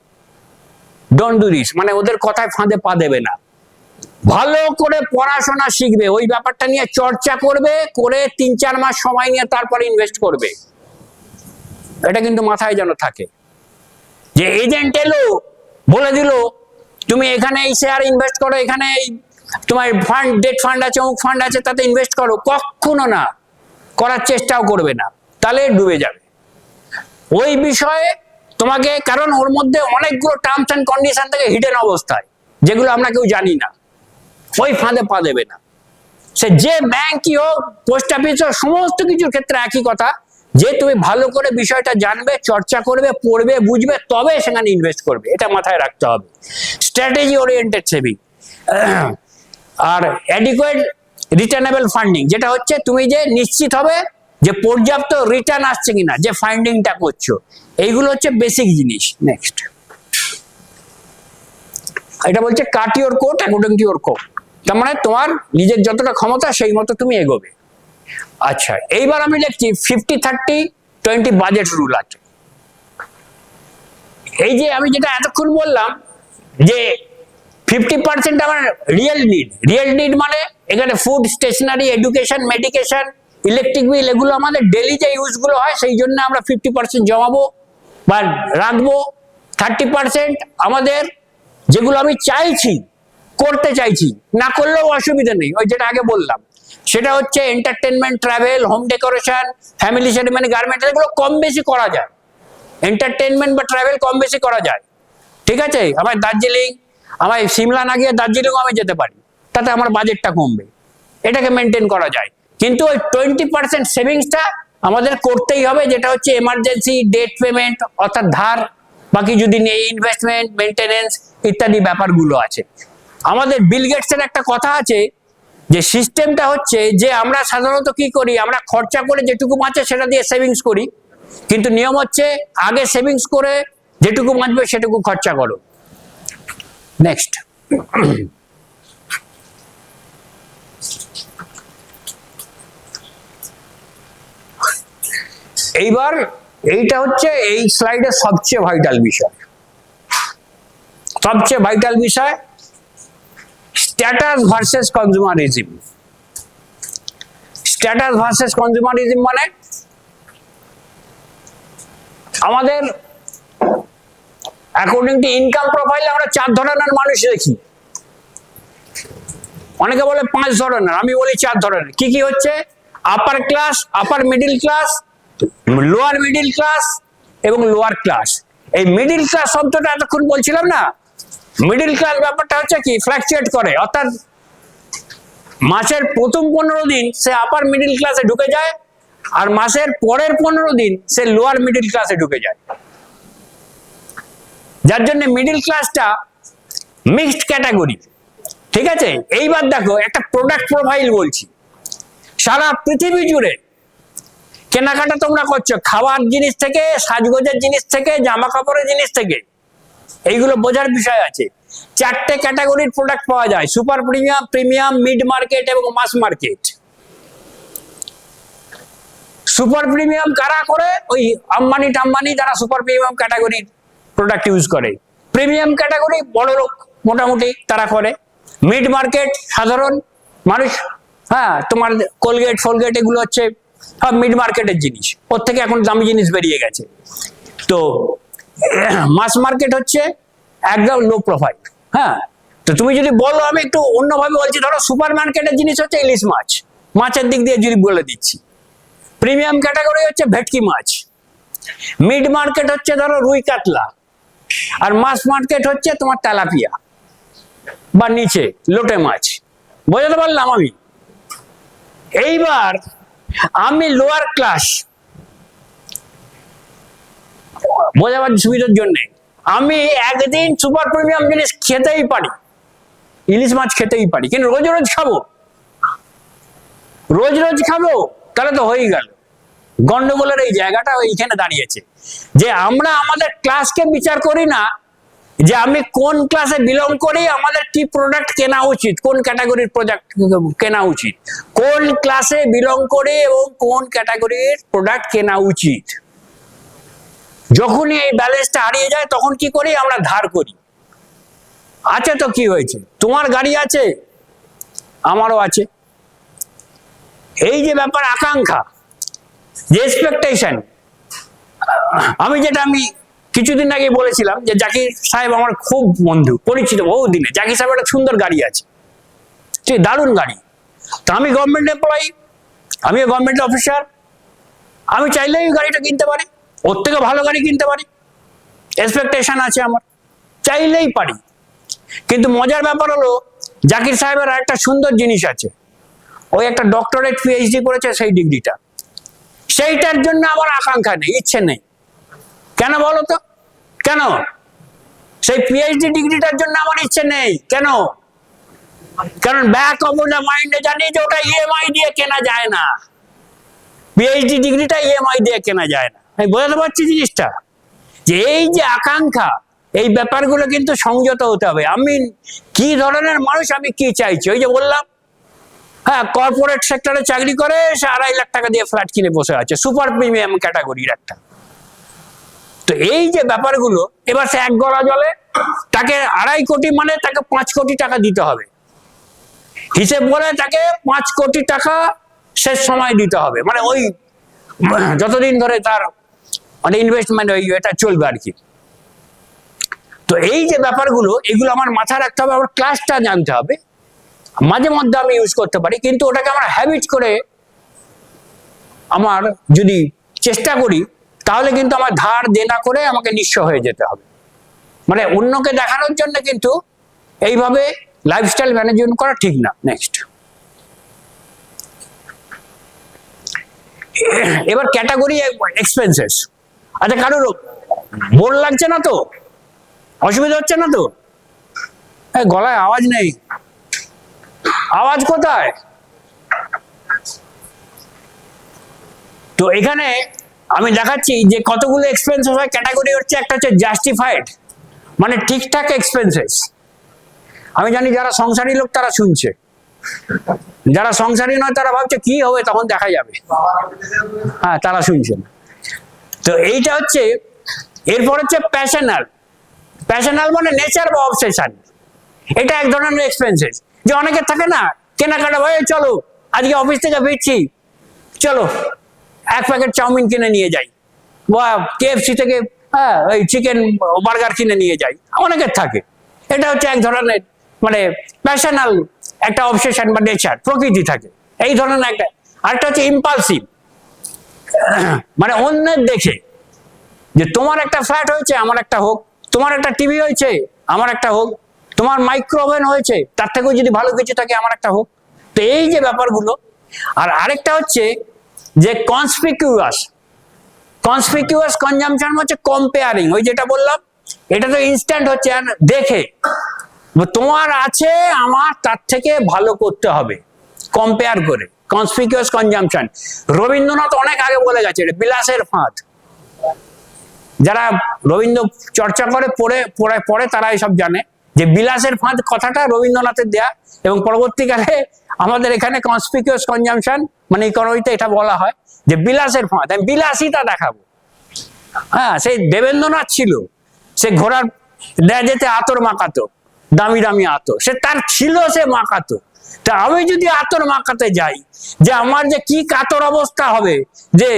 ডোন্ট ডু দিস, মানে ওদের কথায় ফাঁদে পা দেবে না। ভালো করে পড়াশোনা শিখবে, ওই ব্যাপারটা নিয়ে চর্চা করবে, করে 3-4 মাস সময় নিয়ে তারপরে ইনভেস্ট করবে। এটা কিন্তু মাথায় যেন থাকে, যে এজেন্ট এলো বলে দিল তুমি এখানে এই শেয়ার ইনভেস্ট করো, এখানে তোমার ফান্ড, ডেট ফান্ড আছে, অমুক ফান্ড আছে, তাতে ইনভেস্ট করো, কখনো না, করার চেষ্টাও করবে না, তাহলে ডুবে যাবে ওই বিষয়ে তোমাকে। কারণ ওর মধ্যে অনেকগুলো টার্মস এন্ড কন্ডিশন থাকে হিডেন অবস্থায়, যেগুলো আমরা কেউ জানি না, ওই ফাঁদে পা দেবে না। সে যে ব্যাংকই হোক, পোস্ট অফিস হোক, সমস্ত কিছুর ক্ষেত্রে একই কথা, যে তুমি ভালো করে বিষয়টা জানবে, চর্চা করবে, পড়বে, বুঝবে, তবে সেখানে ইনভেস্ট করবে, এটা মাথায় রাখতে হবে। Strategy oriented saving. আর অ্যাডিকুয়েট রিটার্নেবল ফান্ডিং, যেটা হচ্ছে তুমি যে নিশ্চিত হবে যে পর্যাপ্ত রিটার্ন আসছে কিনা, যে ফান্ডিংটা করছো, এইগুলো হচ্ছে বেসিক জিনিস। নেক্সট, এটা বলছে cut your coat according to your coat, তার মানে তোমার নিজের যতটা ক্ষমতা সেই মতো তুমি এগোবে। আচ্ছা, এইবার আমি লিখছি 50-30-20 বাজেট রুল আছে। এই যে আমি যেটা এতক্ষণ বললাম যে 50% আমার রিয়েল নিড মানে এখানে food, stationery, education, medication, electric bill, এগুলো আমাদের ডেলি যে ইউজগুলো হয় সেই জন্য আমরা 50% জমাবো বা রাখবো। 30% আমাদের যেগুলো আমি চাইছি, করতে চাইছি, না করলেও অসুবিধা নেই, ওই যেটা আগে বললাম, সেটা হচ্ছে entertainment, travel, home decoration, family ceremony, garments, এগুলো কম বেশি করা যায়। এন্টারটেনমেন্ট বা ট্রাভেল কম বেশি করা যায়, ঠিক আছে? আমার দার্জিলিং, আমার সিমলা না গিয়ে দার্জিলিংও আমি যেতে পারি, তাতে আমার বাজেটটা কমবে, এটাকে মেনটেন করা যায়। কিন্তু ওই 20% সেভিংসটা আমাদের করতেই হবে, যেটা হচ্ছে এমার্জেন্সি ডেট পেমেন্ট, অর্থাৎ ধার, বাকি যদি নেই ইনভেস্টমেন্ট, মেনটেনেন্স ইত্যাদি ব্যাপারগুলো আছে। আমাদের বিল গেটসের একটা কথা আছে যে সিস্টেমটা হচ্ছে যে আমরা সাধারণত কি করি, আমরা খরচা করে যেটুকু বাঁচে সেটা দিয়ে সেভিংস করি, কিন্তু নিয়ম হচ্ছে আগে সেভিংস করে যেটুকু বাঁচবে সেটুকু খরচা করো। নেক্সট, এইবার এইটা হচ্ছে এই স্লাইডের সবচেয়ে ভাইটাল বিষয়, সবচেয়ে ভাইটাল বিষয়, স্ট্যাটাস ভার্সেস কনজুমারিজম। স্ট্যাটাস ভার্সেস কনজুমারিজম মানে আমাদের অ্যাকর্ডিং টু ইনকাম প্রোফাইল আমরা 4 ধরনের মানুষ দেখি, অনেকে বলে 5 ধরনের, আমি বলি 4 ধরনের। কি কি হচ্ছে? আপার ক্লাস, আপার middle class, lower middle class এবং লোয়ার ক্লাস। এই মিডিল ক্লাস শব্দটা এতক্ষণ বলছিলাম না, মিডিল ক্লাস ব্যাপারটা হচ্ছে কি ফ্ল্যাকচুয়েট করে, অর্থাৎ মাসের প্রথম 15 দিন সে আপার মিডিল ক্লাসে ঢুকে যায়, আর মাসের পরের 15 দিন সে লোয়ার মিডিল ক্লাসে ঢুকে যায়, যার জন্য মিডিল ক্লাসটা মিক্সড ক্যাটাগরি। ঠিক আছে, এইবার দেখো একটা প্রোডাক্ট প্রোফাইল বলছি। সারা পৃথিবী জুড়ে কেনাকাটা তোমরা করছো, খাবার জিনিস থেকে, সাজগোজের জিনিস থেকে, জামা কাপড়ের জিনিস থেকে, এইগুলো বোঝার বিষয় আছে। 4টে ক্যাটাগরির প্রোডাক্ট পাওয়া যায়, super premium, premium, mid market এবং মাস মার্কেট। সুপার প্রিমিয়াম কারা করে? ওই আম্বানি টাম্বানি যারা সুপার প্রিমিয়াম ক্যাটাগরির প্রোডাক্ট ইউজ করে। প্রিমিয়াম ক্যাটাগরি বড় লোক মোটামুটি তারা করে। মিড মার্কেট সাধারণ মানুষ, হ্যাঁ তোমার কোলগেট ফোলগেট এগুলো হচ্ছে সব মিড মার্কেটের জিনিস, ওর থেকে এখন দামি জিনিস বেরিয়ে গেছে। তো মাস মার্কেট হচ্ছে একদম লো প্রোফাইল। হ্যাঁ, তো তুমি যদি বলো, আমি একটু অন্যভাবে বলছি, ধরো সুপার মার্কেটের জিনিস হচ্ছে ইলিশ মাছ, মাছের দিক দিয়ে যদি বলে দিচ্ছি। প্রিমিয়াম ক্যাটাগরি হচ্ছে ভেটকি মাছ, মিড মার্কেট হচ্ছে ধরো রুই কাতলা, আর মাস মার্কেট হচ্ছে তোমার তেলাপিয়া বা নিচে লোটে মাছ। বোঝাতে পারলাম আমি? এইবার আমি লোয়ার ক্লাস, বোঝাবার সুবিধার জন্য আমি একদিন সুপার প্রিমিয়াম জিনিস খেতেই পারি, ইলিশ মাছ খেতেই পারি, কিন্তু রোজ রোজ খাবো, রোজ রোজ খাবো, তাহলে তো হয়ে গেল। গন্ডগোলের এই জায়গাটা এইখানে দাঁড়িয়েছে যে আমরা আমাদের ক্লাসকে বিচার করি না, যে আমি কোন ক্লাসে বিলং করি, আমাদের কি প্রোডাক্ট কেনা উচিত, কোন ক্যাটাগরির প্রোডাক্ট কেনা উচিত, কোন ক্লাসে বিলং করে এবং কোন ক্যাটাগরির প্রোডাক্ট কেনা উচিত। যখনই এই ব্যালেন্সটা হারিয়ে যায় তখন কি করি? আমরা ধার করি। আছে তো কি হয়েছে, তোমার গাড়ি আছে, আমারও আছে। এই যে ব্যাপার আকাঙ্ক্ষা, যে এক্সপেকটেশন, আমি কিছুদিন আগে বলেছিলাম যে জাকির সাহেব আমার খুব বন্ধু, পরিচিত বহু দিনে। জাকির সাহেব একটা সুন্দর গাড়ি আছে, ঠিক দারুণ গাড়ি। তো আমি গভর্নমেন্ট এমপ্লয়ি, আমিও গভর্নমেন্ট অফিসার, আমি চাইলেই গাড়িটা কিনতে পারি, ওর থেকে ভালো গাড়ি কিনতে পারি, এক্সপেকটেশন আছে আমার, চাইলেই পারি। কিন্তু মজার ব্যাপার হলো জাকির সাহেবের একটা সুন্দর জিনিস আছে, ওই একটা ডক্টরেট পিএইচডি করেছে, সেই ডিগ্রিটা, সেইটার জন্য আমার আকাঙ্ক্ষা নেই, ইচ্ছে নেই। কেন বলো তো? কেন? সেই পিএইচডি ডিগ্রিটার জন্য আমার ইচ্ছে নেই। কেন? কারণ ব্যাক অফ দ্য মাইন্ডে জানি যে ওটা ইএমআই দিয়ে কেনা যায় না, পিএইচডি ডিগ্রিটা ইএমআই দিয়ে কেনা যায় না। আমি বোঝাতে পারছি জিনিসটা, যে এই যে আকাঙ্ক্ষা, এই ব্যাপারগুলো কিন্তু সংযত হতে হবে। আমি কি ধরনের মানুষ, আমি কি চাইছি, ওই যে বললাম, হ্যাঁ কর্পোরেট সেক্টরে চাকরি করে, সে 2.5 লাখ টাকা দিয়ে ফ্ল্যাট কিনে বসে আছে, সুপার প্রিমিয়াম ক্যাটাগরির একটা। তো এই যে ব্যাপারগুলো, এবার সে 1 গড়া জলে, তাকে 2.5 কোটি মানে তাকে 5 কোটি টাকা দিতে হবে, হিসেব করে তাকে 5 কোটি টাকা শেষ সময় দিতে হবে, মানে ওই যতদিন ধরে তার মানে ইনভেস্টমেন্ট ওই এটা চলবে আর কি। তো এই যে ব্যাপারগুলো, এগুলো আমার মাথায় রাখতে হবে, আমার ক্লাসটা জানতে হবে। মাঝে মধ্যে আমি ইউজ করতে পারি, কিন্তু ওটাকে আমরা হ্যাবিট করে আমার যদি চেষ্টা করি, তাহলে কিন্তু আমার ধার দেনা করে আমাকে নিঃস্ব হয়ে যেতে হবে। মানে অন্যকে দেখানোর জন্য কিন্তু এইভাবে লাইফস্টাইল ম্যানেজমেন্ট করা ঠিক না। নেক্সট, এবার ক্যাটাগরি এক্সপেন্সেস। আচ্ছা, কারোর বোর লাগছে না তো? অসুবিধা হচ্ছে না তো? গলায় আওয়াজ নেই, আওয়াজ কোথায়? তো এখানে আমি দেখাচ্ছি যে কতগুলো এক্সপেন্সেস হয়। ক্যাটাগরি হচ্ছে, একটা হচ্ছে জাস্টিফাইড, মানে ঠিকঠাক এক্সপেন্সেস। আমি জানি যারা সংসারী লোক তারা শুনছে, যারা সংসারী নয় তারা ভাবছে কি হবে, তখন দেখা যাবে। হ্যাঁ, তারা শুনছেন। তো এইটা হচ্ছে। এরপর হচ্ছে প্যাশনাল। প্যাশনাল মানে নেচার বা অবসেশন। এটা এক ধরনের এক্সপেন্সেস। যে অনেকের থাকে না, কেনাকাটা, ভাই চলো আজকে অফিস থেকে ফিরছি, চলো এক প্যাকেট চাউমিন কিনে নিয়ে যাই, বা KFC থেকে ওই চিকেন বার্গার কিনে নিয়ে যাই, অনেকের থাকে। এটা হচ্ছে এক ধরনের মানে প্যাশনাল একটা অবসেশন বা নেচার, প্রকৃতি থাকে এই ধরনের একটা। আরেকটা হচ্ছে ইম্পালসিভ, মানে অন্যের দেখে, যে তোমার একটা ফ্ল্যাট হয়েছে আমার একটা হোক, তোমার একটা টিভি হয়েছে আমার একটা হোক, তোমার মাইক্রোওভেন হয়েছে তার থেকেও যদি ভালো কিছু থাকে আমার একটা হোক। তো এই যে ব্যাপারগুলো। আর আরেকটা হচ্ছে যে কনসপিকিউয়াস। কনসপিকিউয়াস কনজাম্পশন হচ্ছে কম্পেয়ারিং, ওই যেটা বললাম, এটা তো ইনস্ট্যান্ট হচ্ছে, আর দেখে তোমার আছে আমার তার থেকে ভালো করতে হবে, কম্পেয়ার করে। কনসপিকিউয়াস কনজাম্পশন রবীন্দ্রনাথ অনেক আগে বলে গেছে, এটা বিলাসের ফাঁদ। যারা রবীন্দ্র চর্চা করে পড়ে তারা এসব জানে যে বিলাসের ফাঁদ কথাটা রবীন্দ্রনাথের দেয়া, এবং পরবর্তীকালে আমাদের এখানে কনসপিকিউয়াস কনজাম্পশন মানে ইকোনমিতে এটা বলা হয় যে বিলাসের ফাঁদ, আমি বিলাসিতা দেখাবো। হ্যাঁ, সেই দেবেন্দ্রনাথ ছিল, সে ঘোড়ার যেতে আতর মাখাতো, দামি দামি আতর, সে তার ছিল, সে মাখাতো। তা আমি যদি আতর মাখাতে যাই, যে আমার যে কি কাতর অবস্থা হবে, যে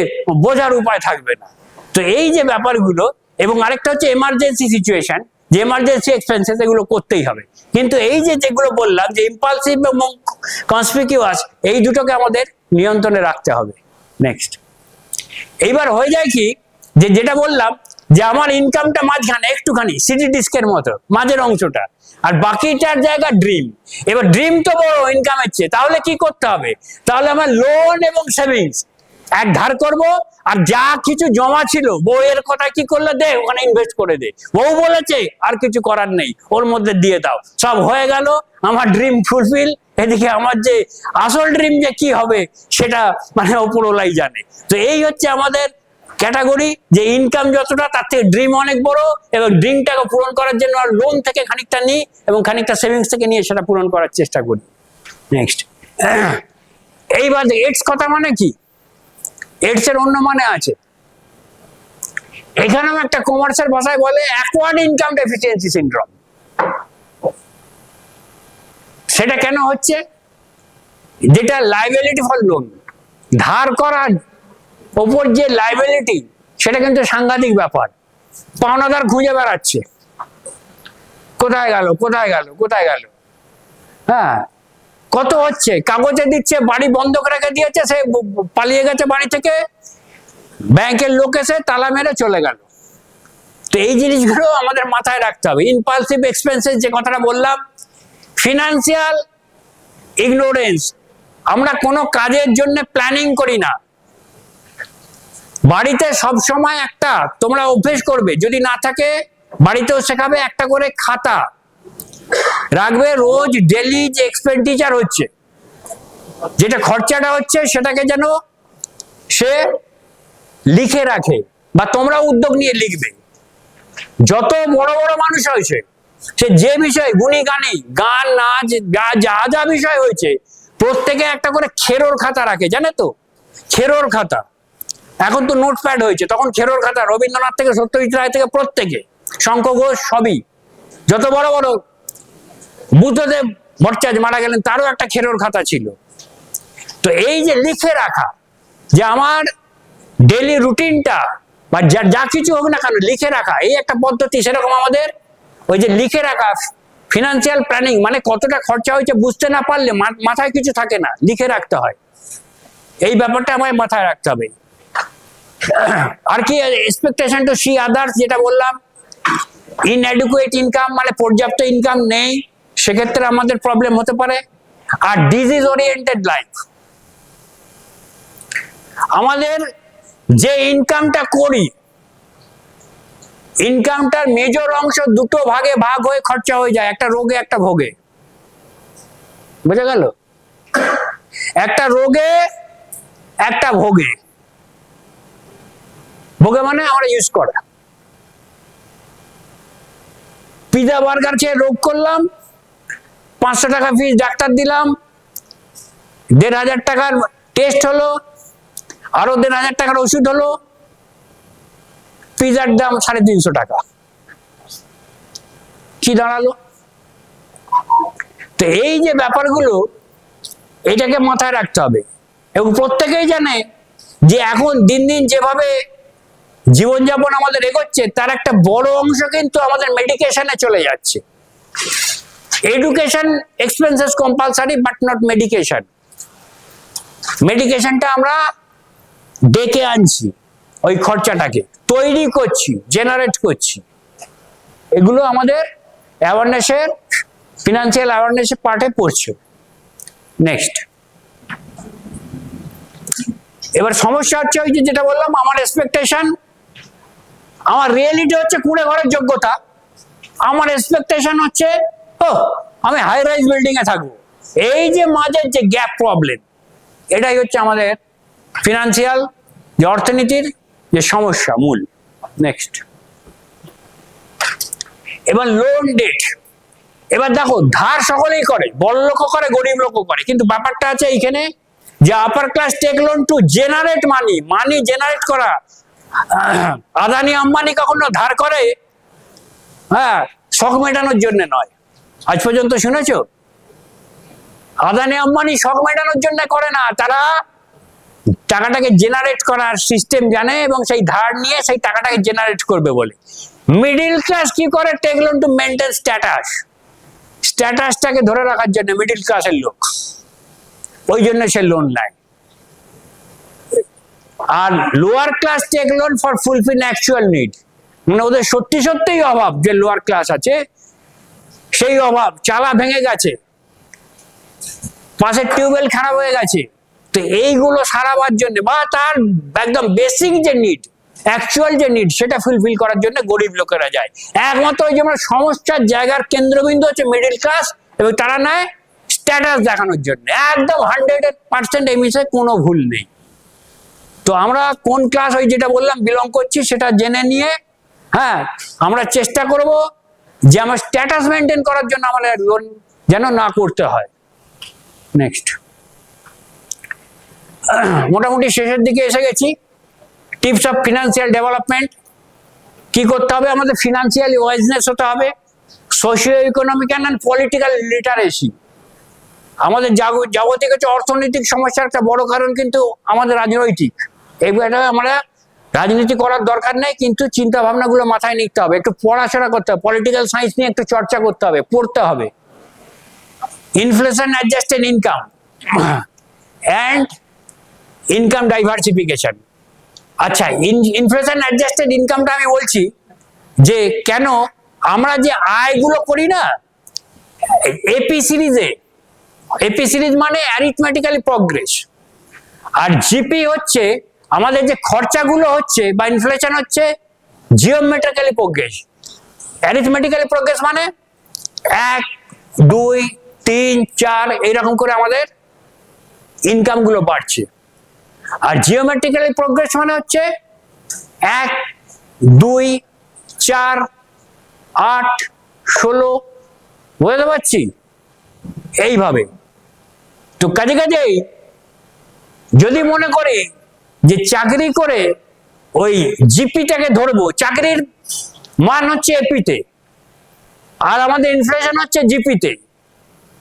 বোঝার উপায় থাকবে না। তো এই যে ব্যাপারগুলো। এবং আরেকটা হচ্ছে এমার্জেন্সি সিচুয়েশন, যে এমার্জেন্সি এক্সপেন্সেস, এগুলো করতেই হবে। কিন্তু এই যে যেগুলো বললাম যে ইম্পালসিভ এবং কনসপিকিউয়াস, এই দুটোকে আমাদের নিয়ন্ত্রণে রাখতে হবে। নেক্সট, এইবার হয়ে যায় কি, যে যেটা বললাম যে আমার ইনকামটা মাঝখানে একটুখানি সিটি ডিস্কের মতো মাঝের অংশটা, আর বাকিটার জায়গা ড্রিম। এবার ড্রিম তো বড় ইনকামের চেয়ে, তাহলে কি করতে হবে? তাহলে আমার লোন এবং সেভিংস এক ধার করব, আর যা কিছু জমা ছিল বউয়ের কথা কি করলে, দে ওখানে ইনভেস্ট করে দে, বউ বলেছে আর কিছু করার নেই, ওর মধ্যে দিয়ে দাও, সব হয়ে গেল, আমার ড্রিম ফুলফিল। এদিকে আমার যে আসল ড্রিম যে কি হবে সেটা মানে ওপরওয়ালাই জানে। তো এই হচ্ছে আমাদের ক্যাটাগরি, যে ইনকাম যতটা তার থেকে ড্রিম অনেক বড়, এবং ড্রিমটাকে পূরণ করার জন্য আর লোন থেকে খানিকটা নিই এবং খানিকটা সেভিংস থেকে নিয়ে সেটা পূরণ করার চেষ্টা করি। নেক্সট, এইবার এডস কথা মানে কি? এডস এর অন্য মানে আছে, এখানেও একটা কমার্সের ভাষায় বলে অ্যাকোয়ার্ড ইনকাম ডেফিসিয়েন্সি সিনড্রোম। সেটা কেন হচ্ছে? যেটা লাইবিলিটি ফর লোন, ধার করার ওপর যে লাইবিলিটি, সেটা কিন্তু সাংঘাতিক ব্যাপার। পাওনাদার খুঁজে বেড়াচ্ছে, কোথায় গেল কোথায় গেল কোথায় গেল। হ্যাঁ, কত হচ্ছে, কাগজে দিচ্ছে, বাড়ি বন্ধক রেখে দিয়েছে, সে পালিয়ে গেছে বাড়ি থেকে, ব্যাংকের লোক এসে তালা মেরে চলে গেল। তো এই জিনিসগুলো আমাদের মাথায় রাখতে হবে। ইম্পালসিভ এক্সপেন্সেস যে কথাটা বললাম, ফিনান্সিয়াল ইগনোরেন্স, আমরা কোনো কাজের জন্য প্ল্যানিং করি না। বাড়িতে সব সময় একটা তোমরা অভ্যেস করবে, যদি না থাকে বাড়িতেও শেখাবে, একটা করে খাতা রাখবে, রোজ ডেলি যে এক্সপেন্ডিচার হচ্ছে, যেটা খরচাটা হচ্ছে, সেটাকে যেন সে লিখে রাখে, বা তোমরা উদ্যোগ নিয়ে লিখবে। যত বড় বড় মানুষ হয়েছে, সে যে বিষয় গুণী গানি, গান নাচ যা যা বিষয় হয়েছে, প্রত্যেকে একটা করে খেরোর খাতা রাখে, জানে তো? খেরোর খাতা, এখন তো নোটপ্যাড হয়েছে, তখন খেরোর খাতা, রবীন্দ্রনাথ থেকে সত্যজিৎ রায় থেকে প্রত্যেকে, শঙ্খ ঘোষ সবই, যত বড় বড়, বুদ্ধদেব ভট্টাচার্য মারা গেলেন, তারও একটা খেরোর খাতা ছিল। তো এই যে লিখে রাখা, যে আমার ডেইলি রুটিনটা বা যা কিছু হোক না কেন লিখে রাখা, এই একটা পদ্ধতি। সেরকম আমাদের ওই যে লিখে রাখা, ফিনান্সিয়াল প্ল্যানিং, মানে কতটা খরচা হয়েছে বুঝতে না পারলে মাথায় কিছু থাকে না, লিখে রাখতে হয়। এই ব্যাপারটা আমায় মাথায় রাখতে হবে। আর কি, এক্সপেকটেশন টু সি আদার্স, যেটা বললাম, ইনঅ্যাডিকুয়েট ইনকাম, মানে পর্যাপ্ত ইনকাম নেই, সেক্ষেত্রে আমাদের প্রবলেম হতে পারে। আর ডিজিজ ওরিয়েন্টেড লাইফ, আমাদের যে ইনকামটা করি, ইনকামটার মেজর অংশ দুটো ভাগে ভাগ হয়ে খরচা হয়ে যায়, একটা রোগে একটা ভোগে। বুঝা গেল? একটা রোগে একটা ভোগে। ভোগে মানে আমরা ইউজ করা। পিজা বার্গার খেয়ে রোগ করলাম, 500 টাকা ফিস ডাক্তার দিলাম, 1500 টাকার টেস্ট হলো, আরো 1500 টাকার ওষুধ হলো, পিজার দাম 350 টাকা। কি দাঁড়ালো? তো এই যে ব্যাপারগুলো, এটাকে মাথায় রাখতে হবে। এবং প্রত্যেকেই জানে যে এখন দিন দিন যেভাবে জীবনযাপন আমাদের এগোচ্ছে, তার একটা বড় অংশ কিন্তু আমাদের মেডিকেশনে চলে যাচ্ছে। Education expenses compulsory but not medication. মেডিকেশনটা আমরা ডেকে আনছি, ওই খরচাটাকে তৈরি করছি, জেনারেট করছি। এগুলো আমাদের অ্যাওয়ারনেসের, ফিনান্সিয়াল অ্যাওয়ারনেসের পার্টে পড়ছে। নেক্সট, এবার সমস্যা হচ্ছে ওই যে যেটা বললাম, আমার এক্সপেকটেশন, আমার রিয়েলিটি হচ্ছে কুড়ে ঘরের যোগ্যতা, আমার এক্সপেকটেশন হচ্ছে ও আমি হাই রাইজ বিল্ডিং এ থাকবো। এই যে মাঝের যে গ্যাপ প্রবলেম, এটাই হচ্ছে আমাদের ফিনান্সিয়াল যে অর্থনীতির যে সমস্যা মূল। নেক্সট, এবার লোন ডেট। এবার দেখো, ধার সকলেই করে, বড় লোকও করে, গরিব লোকও করে, কিন্তু ব্যাপারটা আছে এইখানে যে upper class take loan to generate money, money generate করা। আদানি আম্বানি কখনো ধার করে হ্যাঁ শখ মেটানোর জন্য নয়। আজ পর্যন্ত শুনেছো? আদানি আম্বানি শখ মেটানোর জন্য করে না, তারা টাকাটাকে জেনারেট করার সিস্টেম জানে এবং সেই ধার নিয়ে সেই টাকাটাকে জেনারেট করবে বলে। মিডিল ক্লাস কি করে? Take loan to maintain status, স্ট্যাটাসটাকে ধরে রাখার জন্য মিডিল ক্লাসের লোক, ওই জন্য সে লোন নেয়। আর lower class take loan for fulfil actual need, মানে ওদের সত্যি সত্যিই অভাব, যে লোয়ার ক্লাস আছে সেই অভাব, চালা ভেঙে গেছে, পাশের টিউবওয়েল খারাপ হয়ে গেছে, তো এইগুলো সারাবার জন্য বা তার একদম বেসিক যে নিড, অ্যাকচুয়াল যে নিড, সেটা ফুলফিল করার জন্য গরিব লোকেরা যায়। একমাত্র ওই যেমন সমস্যার জায়গার কেন্দ্রবিন্দু হচ্ছে মিডিল ক্লাস, এবং তারা নেয় স্ট্যাটাস দেখানোর জন্য। একদম 100% এই বিষয়ে কোনো ভুল নেই। তো আমরা কোন ক্লাস, ওই যেটা বললাম, বিলং করছি, সেটা জেনে নিয়ে হ্যাঁ আমরা চেষ্টা করব যে আমার স্ট্যাটাস মেনটেন করার জন্য আমাদের লোন যেন না করতে হয়। নেক্সট, মোটামুটি শেষের দিকে এসে গেছি। Tips of financial development. কি করতে হবে? আমাদের ফিনান্সিয়ালি ওয়াইজনেস হতে হবে, socio economic and political literacy. আমাদের জাগতিক হচ্ছে অর্থনৈতিক সমস্যার একটা বড় কারণ কিন্তু আমাদের রাজনৈতিক। এইটা আমরা রাজনীতি করার দরকার নেই, কিন্তু চিন্তা ভাবনাগুলো মাথায় নিতে হবে, একটু পড়াশোনা করতে হবে, পলিটিক্যাল সায়েন্স নিয়ে একটু চর্চা করতে হবে, পড়তে হবে। Inflation adjusted income and income diversification. আচ্ছা, ইনফ্লেশন অ্যাডজাস্টেড ইনকামটা আমি বলছি যে কেন আমরা যে আয়গুলো করি না এপি সিরিজে, এপি সিরিজ মানে অ্যারিথমেটিক্যালি প্রগ্রেস, আর জিপি হচ্ছে আমাদের যে খরচাগুলো হচ্ছে বা ইনফ্লেশন হচ্ছে জিওমেট্রিক্যালি প্রগ্রেস। অ্যারিথমেটিক্যালি প্রগ্রেস মানে 1, 2, 3, 4 এইরকম করে আমাদের ইনকামগুলো বাড়ছে, আর জিওমেট্রিক্যালি প্রগ্রেস মানে হচ্ছে 1, 2, 4, 8, 16, বুঝতে পারছি এইভাবে। তো কাজে কাজেই যদি মনে করে যে চাকরি করে ওই জিপিটাকে ধরবো, চাকরির মান হচ্ছে এপিতে আর আমাদের ইনফ্লেশন হচ্ছে জিপিতে,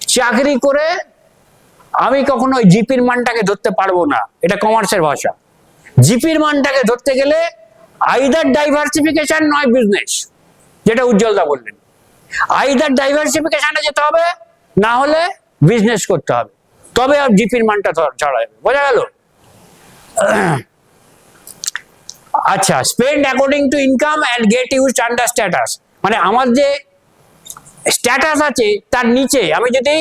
চাকরি করে আমি কখনো ওই জিপির মানটাকে ধরতে পারবো না, এটা কমার্সের ভাষা। জিপির মানটাকে ধরতে গেলে আইদার ডাইভার্সিফিকেশন নয় বিজনেস, যেটা উজ্জ্বলদা বললেন, আইদার ডাইভার্সিফিকেশনে যেতে হবে, না হলে বিজনেস করতে হবে, তবে আর জিপির মানটা ছাড়া যাবে। বোঝা গেল? আচ্ছা, spend according to income and get used under status, মানে আমার যে স্ট্যাটাস আছে তার নিচে, আমি যদি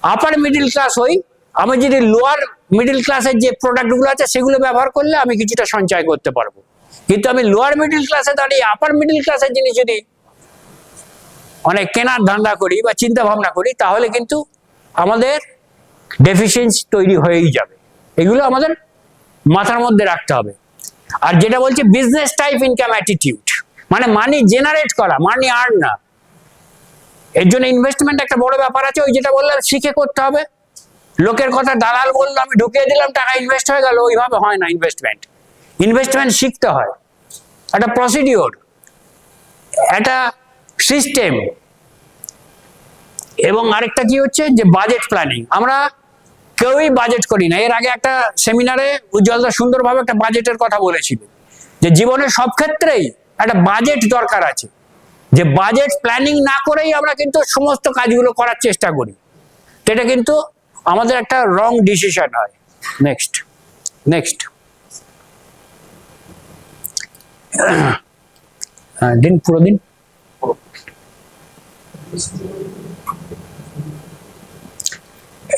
আপার মিডিল ক্লাস হই, আমি যদি লোয়ার মিডল ক্লাসের যে প্রোডাক্টগুলো আছে সেগুলো ব্যবহার করলে আমি কিছুটা সঞ্চয় করতে পারবো। কিন্তু আমি লোয়ার মিডল ক্লাসে দাঁড়িয়ে আপার মিডল ক্লাসের জিনিস যদি অনেক কেনার ধান্দা করি বা চিন্তা ভাবনা করি, তাহলে কিন্তু আমাদের ডেফিসিয়েন্সি তৈরি হয়েই যাবে। এগুলো আমাদের মাথার মধ্যে রাখতে হবে। আর যেটা বলছে বিজনেস টাইপ ইনকাম অ্যাটিটিউড, মানে মানি জেনারেট করা, মানি আর্ন না। এর জন্য ইনভেস্টমেন্ট একটা বড় ব্যাপার আছে। ওই যেটা বললাম শিখে করতে হবে। লোকের কথা দালাল বললো আমি ঢুকিয়ে দিলাম, টাকা ইনভেস্ট হয়ে গেল, ওইভাবে হয় না। ইনভেস্টমেন্ট শিখতে হয়, একটা প্রসিডিওর, একটা সিস্টেম। এবং আরেকটা কি হচ্ছে যে বাজেট প্ল্যানিং। আমরা কেউই বাজেট করি না। এর আগে একটা সেমিনারে উজ্জ্বলদা সুন্দরভাবে একটা বাজেটের কথা বলেছিল, যে জীবনের সব ক্ষেত্রেই একটা বাজেট দরকার আছে। যে বাজেট প্ল্যানিং না করেই আমরা কিন্তু সমস্ত কাজগুলো করার চেষ্টা করি, এটা কিন্তু আমাদের একটা রং ডিসিশন হয়। নেক্সট দিন পুরো দিন।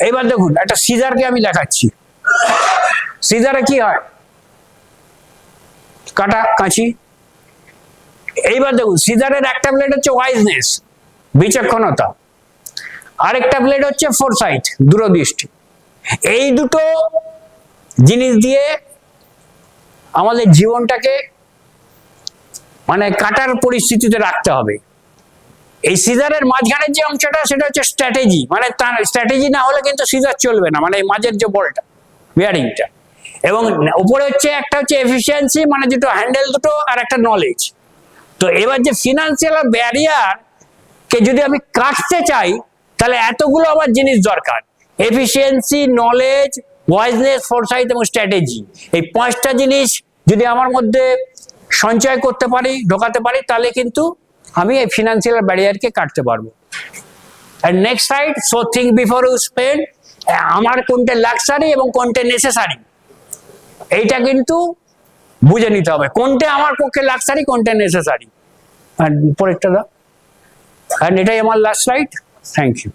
এইবার দেখুন একটা সিজারকে আমি দেখাচ্ছি। সিজারে কি হয়, কাটা কাঁচি। এইবার দেখুন সিজারের একটা ব্লেড হচ্ছে ওয়াইজনেস, বিচক্ষণতা, আরেকটা ব্লেড হচ্ছে ফোরসাইট, দূরদৃষ্টি। এই দুটো জিনিস দিয়ে আমাদের জীবনটাকে মানে কাটার পরিস্থিতিতে রাখতে হবে। এই সিজারের মাঝখানের যে অংশটা সেটা হচ্ছে স্ট্র্যাটেজি, মানে তার স্ট্র্যাটেজি না হলে কিন্তু সিজার চলবে না, মানে এই মাঝের যে বলটা, বিয়ারিংটা। এবং উপরে হচ্ছে একটা হচ্ছে এফিসিয়েন্সি, মানে দুটো হ্যান্ডেল দুটো, আর একটা নলেজ। তো এবার যে ফিনান্সিয়াল ব্যারিয়ার কে যদি আমি কাটতে চাই, তাহলে এতগুলো আমার জিনিস দরকার: এফিসিয়েন্সি, নলেজ, ওয়াইজনেস, ফোরসাইট এবং স্ট্র্যাটেজি। এই পাঁচটা জিনিস যদি আমার মধ্যে সঞ্চয় করতে পারি, ঢোকাতে পারি, তাহলে কিন্তু আমি এই ফিনান্সিয়াল ব্যারিয়ারকে কাটতে পারবো। আর next side, so think before you spend. আমার কোনটা লাক্সারি এবং কোনটা নেসেসারি, এইটা কিন্তু বুঝে নিতে হবে, কোনটা আমার পক্ষে লাক্সারি, কোনটা নেসেসারি। আর পরেরটা দাও। আর এটাই আমার লাস্ট স্লাইড। Thank you.